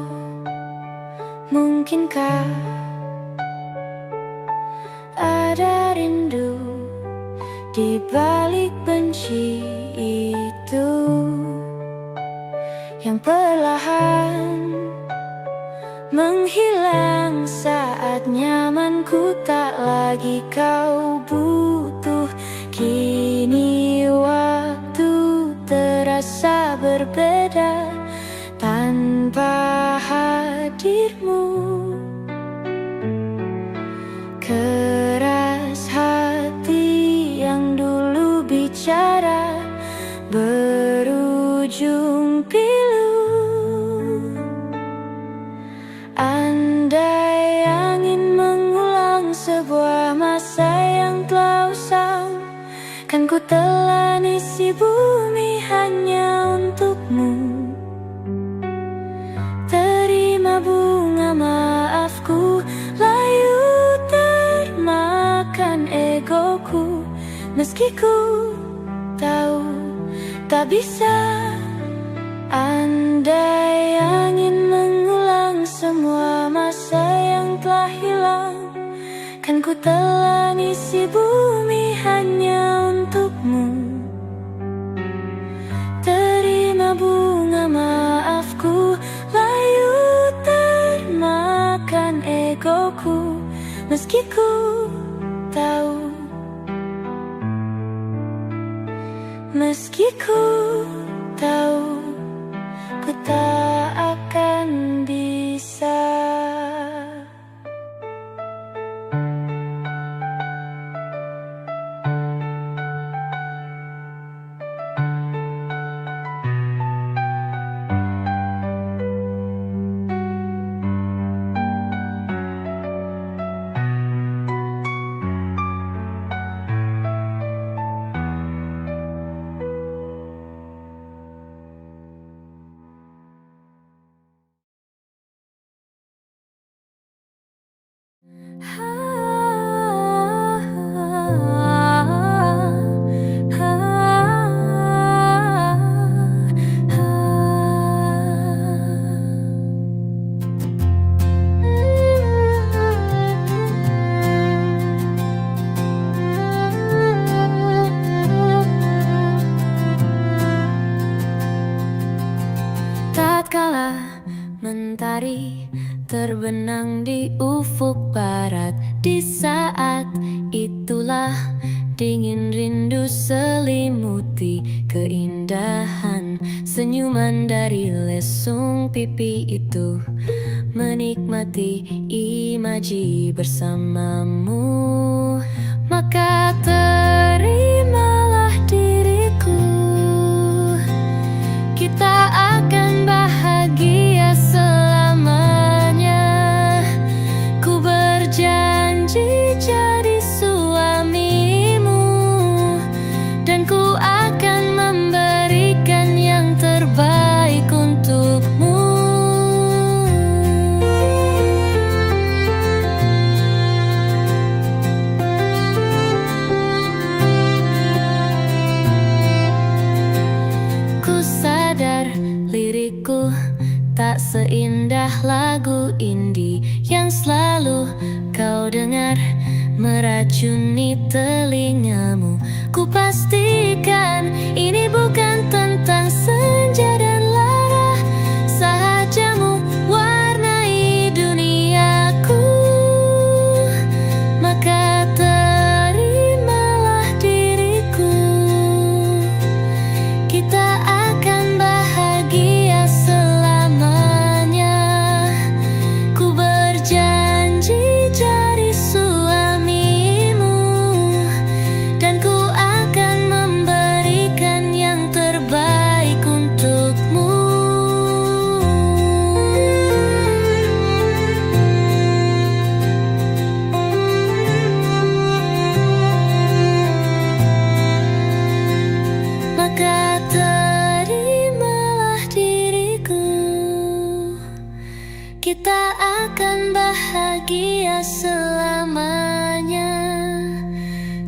mungkinkah ada rindu di balik benci itu yang perlahan menghilang saat nyamanku tak lagi kau butuh. Kini waktu terasa berbeda tanpa hadirmu. Keras hati yang dulu bicara berujung pilu. Andai angin mengulang sebuah masa yang telah usang, kan ku telan isi bumi hanya untukmu. Terima bunga maafku, layu termakan egoku, meski ku tahu tak bisa. Andai angin mengulang semua masa yang telah hilang, kan ku telan isi bumi hanya untukmu. Terima bunga maafku, layu termakan egoku, meski ku tahu, meski ku tahu, ku tak akan bisa. Tatkala mentari terbenang di ufuk barat, di saat itulah dingin rindu selimuti keindahan senyuman dari lesung pipi itu. Menikmati imaji bersamamu, maka terimalah diriku. Kita akan bahagia selamanya. Ku berjanji jadi suamimu, dan ku akan memberikan yang terbaik untukmu. Ku sadar liriku tak seindah lagu indie yang selalu kau dengar meracuni telingamu. Ku pastikan ini bukan tentang senja dan lara sahajamu warnai duniaku. Maka terimalah diriku, kita akan bahagia selamanya. Ku berjanji jadi suamimu, dan ku akan memberikan yang terbaik untukmu. Maka terimalah diriku, kita akan bahagia selamanya.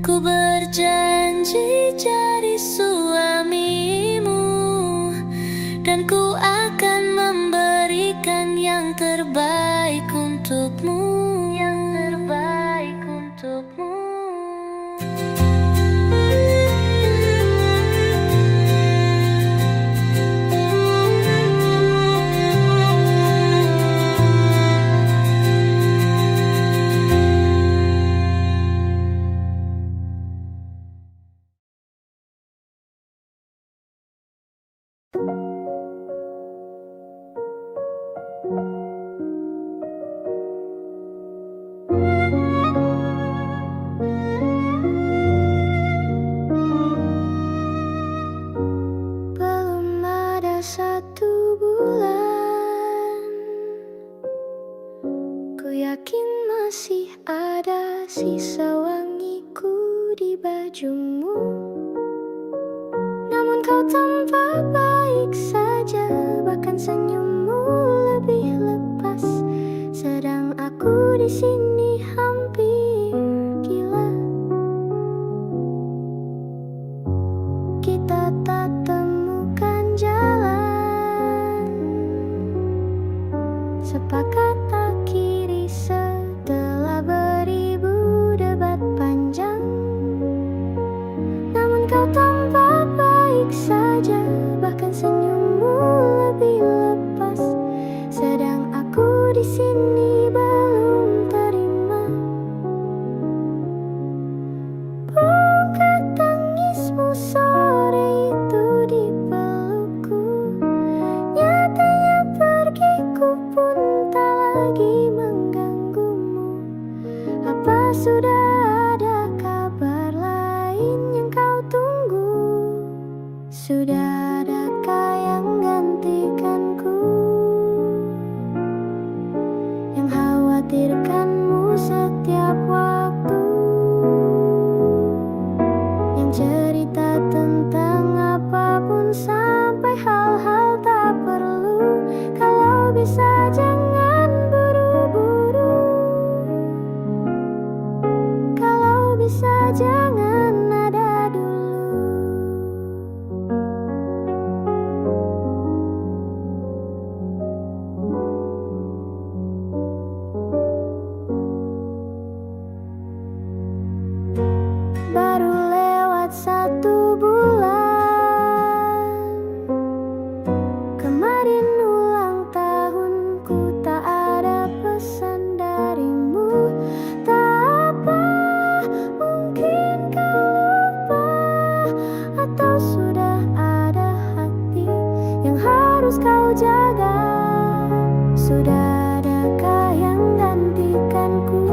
Ku berjanji jadi suamimu, dan ku akan memberikan yang terbaik untukmu. Yang terbaik untukmu. Belum ada 1 bulan, ku yakin masih ada sisa wangiku di bajumu. Namun kau tampak baik saja, bahkan senyummu lebih lepas. Sedang aku di sini hampir gila. Kita tak temukan jalan, sepakat akhiri setelah beribu debat panjang. Namun kau tampak baik saja, bahkan senyummu lebih lepas. Sedang aku di sini belum terima. Bukan tangismu sore itu di pelukku, nyatanya pergiku pun tak lagi mengganggumu. Apa sudah ada kabar lain yang kau tunggu? Sudah adakah yang gantikanku, yang khawatirkanmu setiap waktu, yang cerita tentang apapun sampai hal-hal tak perlu. Kalau bisa jangan buru-buru, kalau bisa jangan ada dulu. Baru lewat 1 bulan, kemarin ulang tahunku, tak ada pesan darimu. Tak apa, mungkin kau lupa, atau sudah ada hati yang harus kau jaga. Sudah adakah yang gantikanku,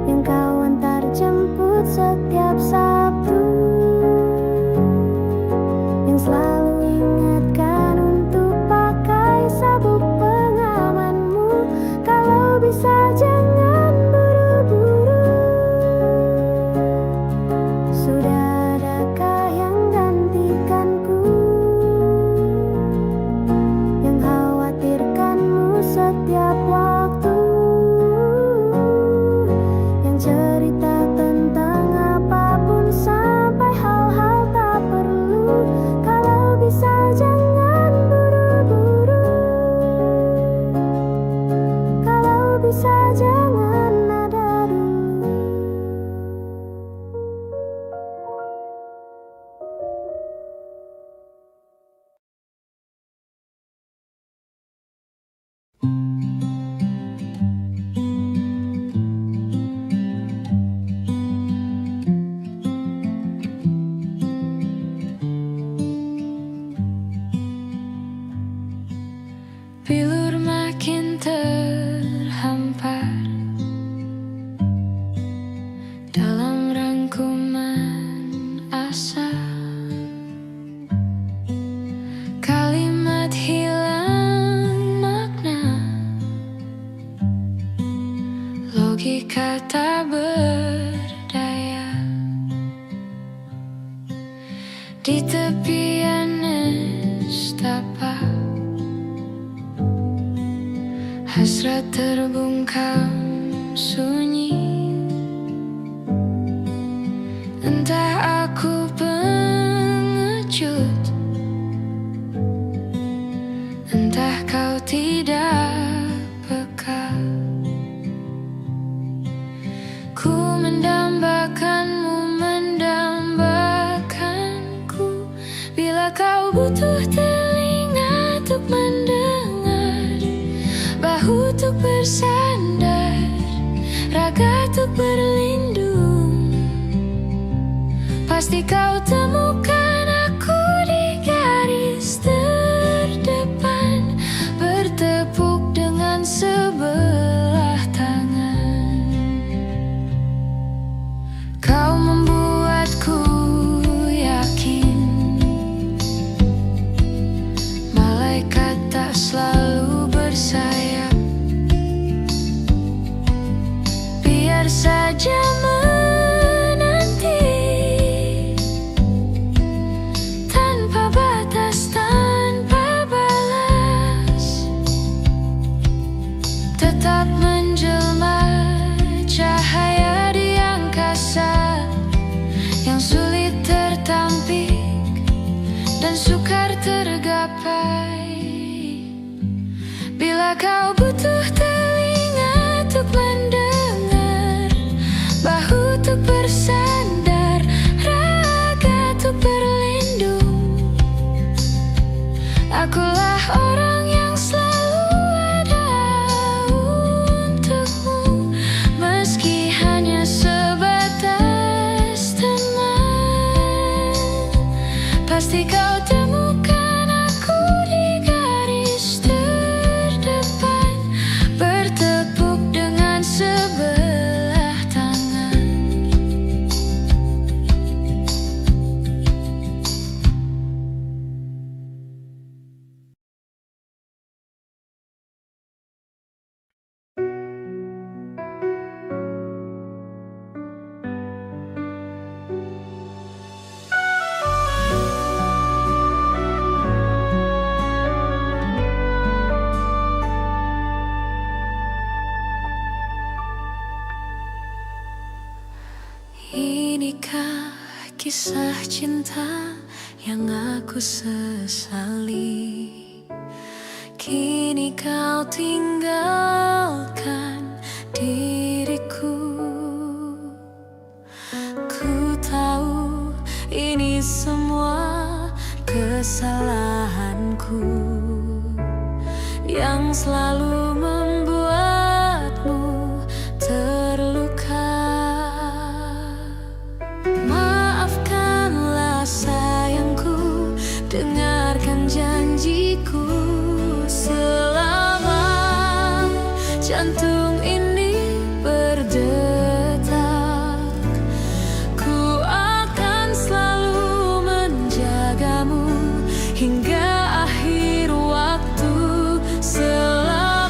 yang kau antar jemput setiap Sabtu, yang selalu ingatkan untuk pakai sabuk pengamanmu. Kalau bisa jangan buru-buru, sudah adakah yang gantikanku, yang kau bilur makin terhampar dalam rangkuman asa. Kalimat hilang makna, logika tak berdaya. Di tepian nestapa, hasrat terbungkam sunyi. Entah aku pengecut, entah kau tidak peka. Ku mendambakanmu, mendambakanku. Bila kau butuh telinga untuk mendengar, bahu untuk bersandar, raga untuk berlindung, pasti kau temukan aku di garis terdepan, bertepuk dengan sebelah tangan. Kau membuatku yakin malaikat tak selalu bersayap. Biar saja menanti tanpa batas, tanpa balas, tetap menjelma cahaya di angkasa yang sulit tertampik dan sukar tergapai. Bila kau butuh telinga untuk mendengar, bahu untuk bersandar, raga untuk berlindung, akulah orang yang selalu ada untukmu, meski hanya sebatas teman. Pasti kau temukan aku di garis terdepan, bertepuk dengan sebelah tangan. Inikah kisah cinta yang aku sesali? Kini kau tinggalkan diriku. Ku tahu ini semua kesalahanku yang selalu membuatmu terluka. Maafkanlah sayangku, dengarkan janjiku. Selama jantung ini berdetak, ku akan selalu menjagamu hingga akhir waktu. Selama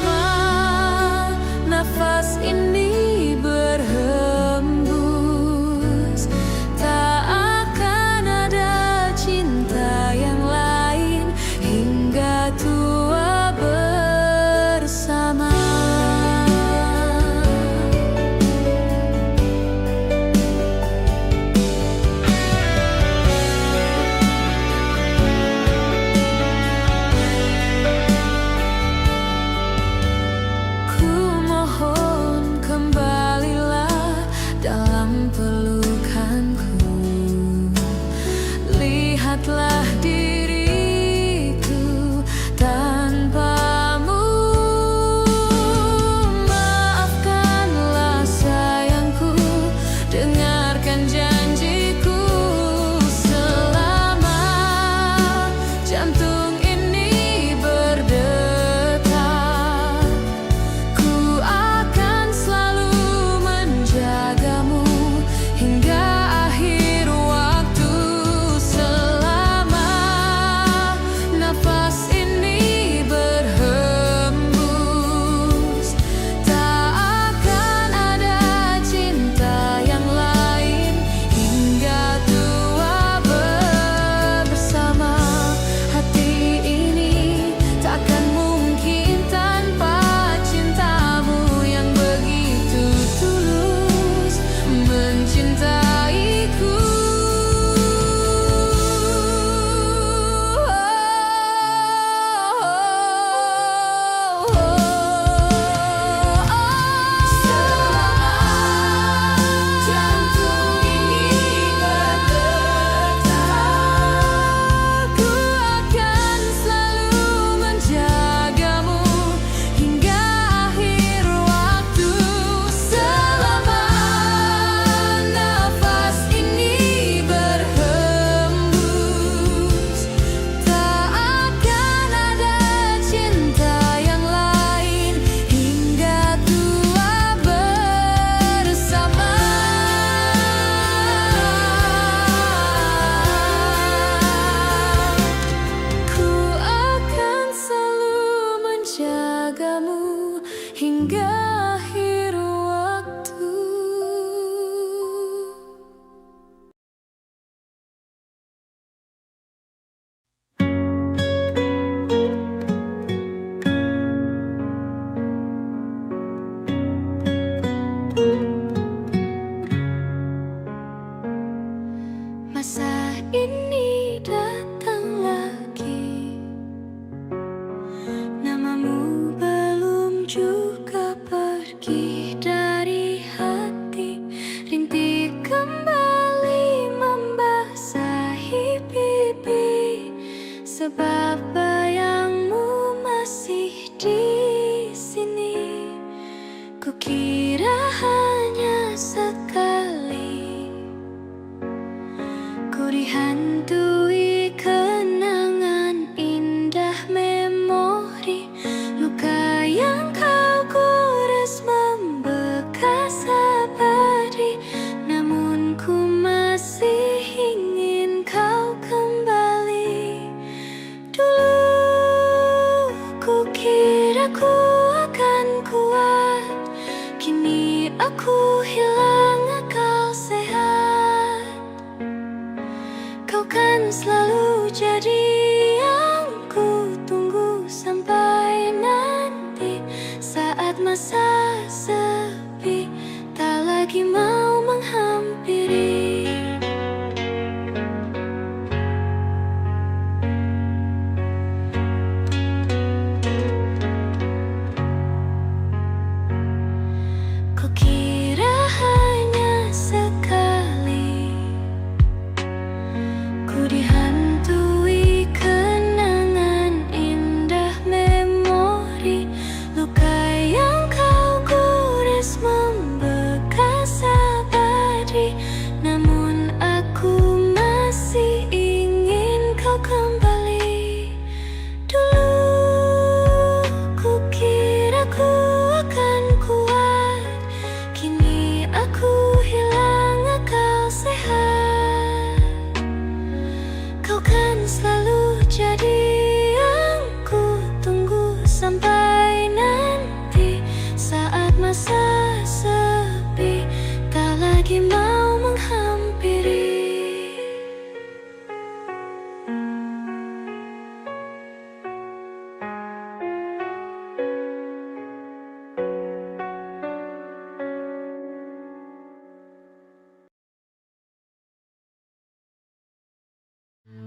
ini datang lagi. Namamu belum juga pergi dari hati. Rintik kembali membasahi pipi, sebab bayangmu masih di sini. Kukira hanya sekali ku dihantui kenangan indah memori. Luka yang kau gores membekas abadi, namun ku masih ingin kau kembali. Dulu ku kira ku akan kuat, kini aku hilang akal sehat. Kau kan selalu jadi yang ku tunggu sampai nanti, saat masa sepi tak lagi mau menghampiri. Kukira hanya sekali ku dihantui kenangan indah memori. Luka yang kau gores membekas abadi, namun aku masih ingin kau kembali. Dulu ku kira ku akan kuat, kini aku hilang akal sehat. Kau kan selalu jadi yang ku tunggu sampai nanti, saat masa sepi tak lagi mau menghampiri.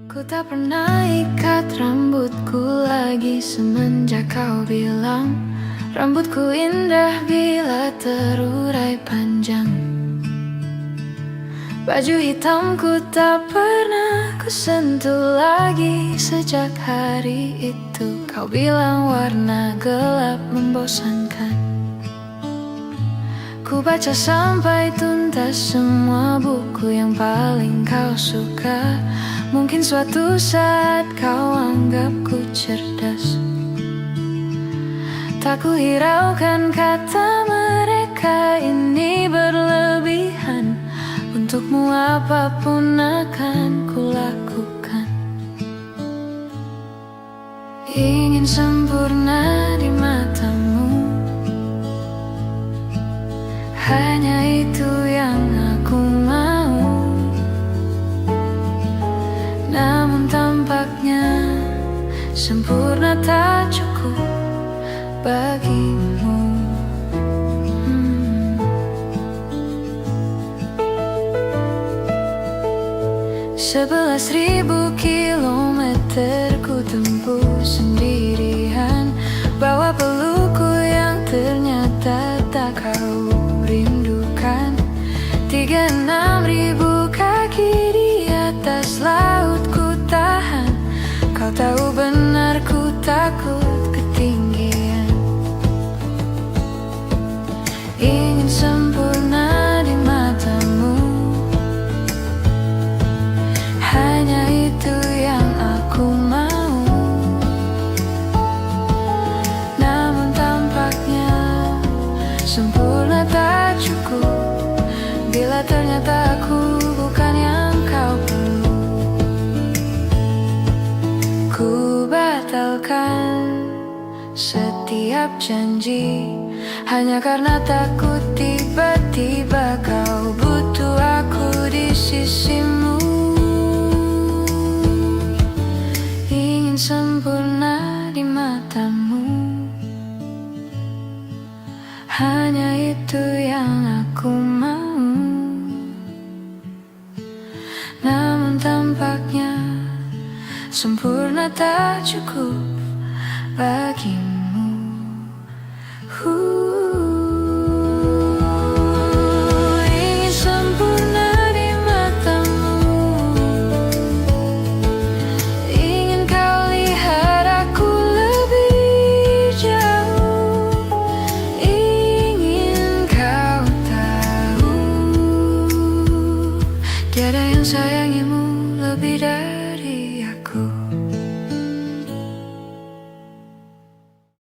Ku tak pernah ikat rambutku lagi semenjak kau bilang rambutku indah bila terurai panjang. Baju hitamku tak pernah ku sentuh lagi sejak hari itu. Kau bilang warna gelap membosankan. Ku baca sampai tuntas semua buku yang paling kau suka. Mungkin suatu saat kau anggapku cerdas. Tak ku hiraukan kata mereka ini berlebihan. Untukmu apapun akan ku lakukan. Ingin sempurna di matamu, hanya itu yang aku mau. Namun tampaknya sempurna tak cukup bagimu. 11.000 kilometer ku tempuh sendirian, bawa pelukku yang ternyata tak kau rindukan. 36.000 kaki di atas laut ku tahan. Kau tahu benar ku takut ketinggian. Ingin sempurna di matamu, hanya itu yang aku mau. Namun tampaknya sempurna tak cukup bila ternyata aku bukan yang kau perlu. Ku batalkan setiap janji hanya karena takut tiba-tiba kau butuh aku di sisimu. Ingin sempurna di matamu, hanya itu yang aku mau. Namun tampaknya sempurna tak cukup bagimu. Ingin sempurna di matamu, ingin kau lihat aku lebih jauh, ingin kau tahu tiada yang sayangimu lebih dari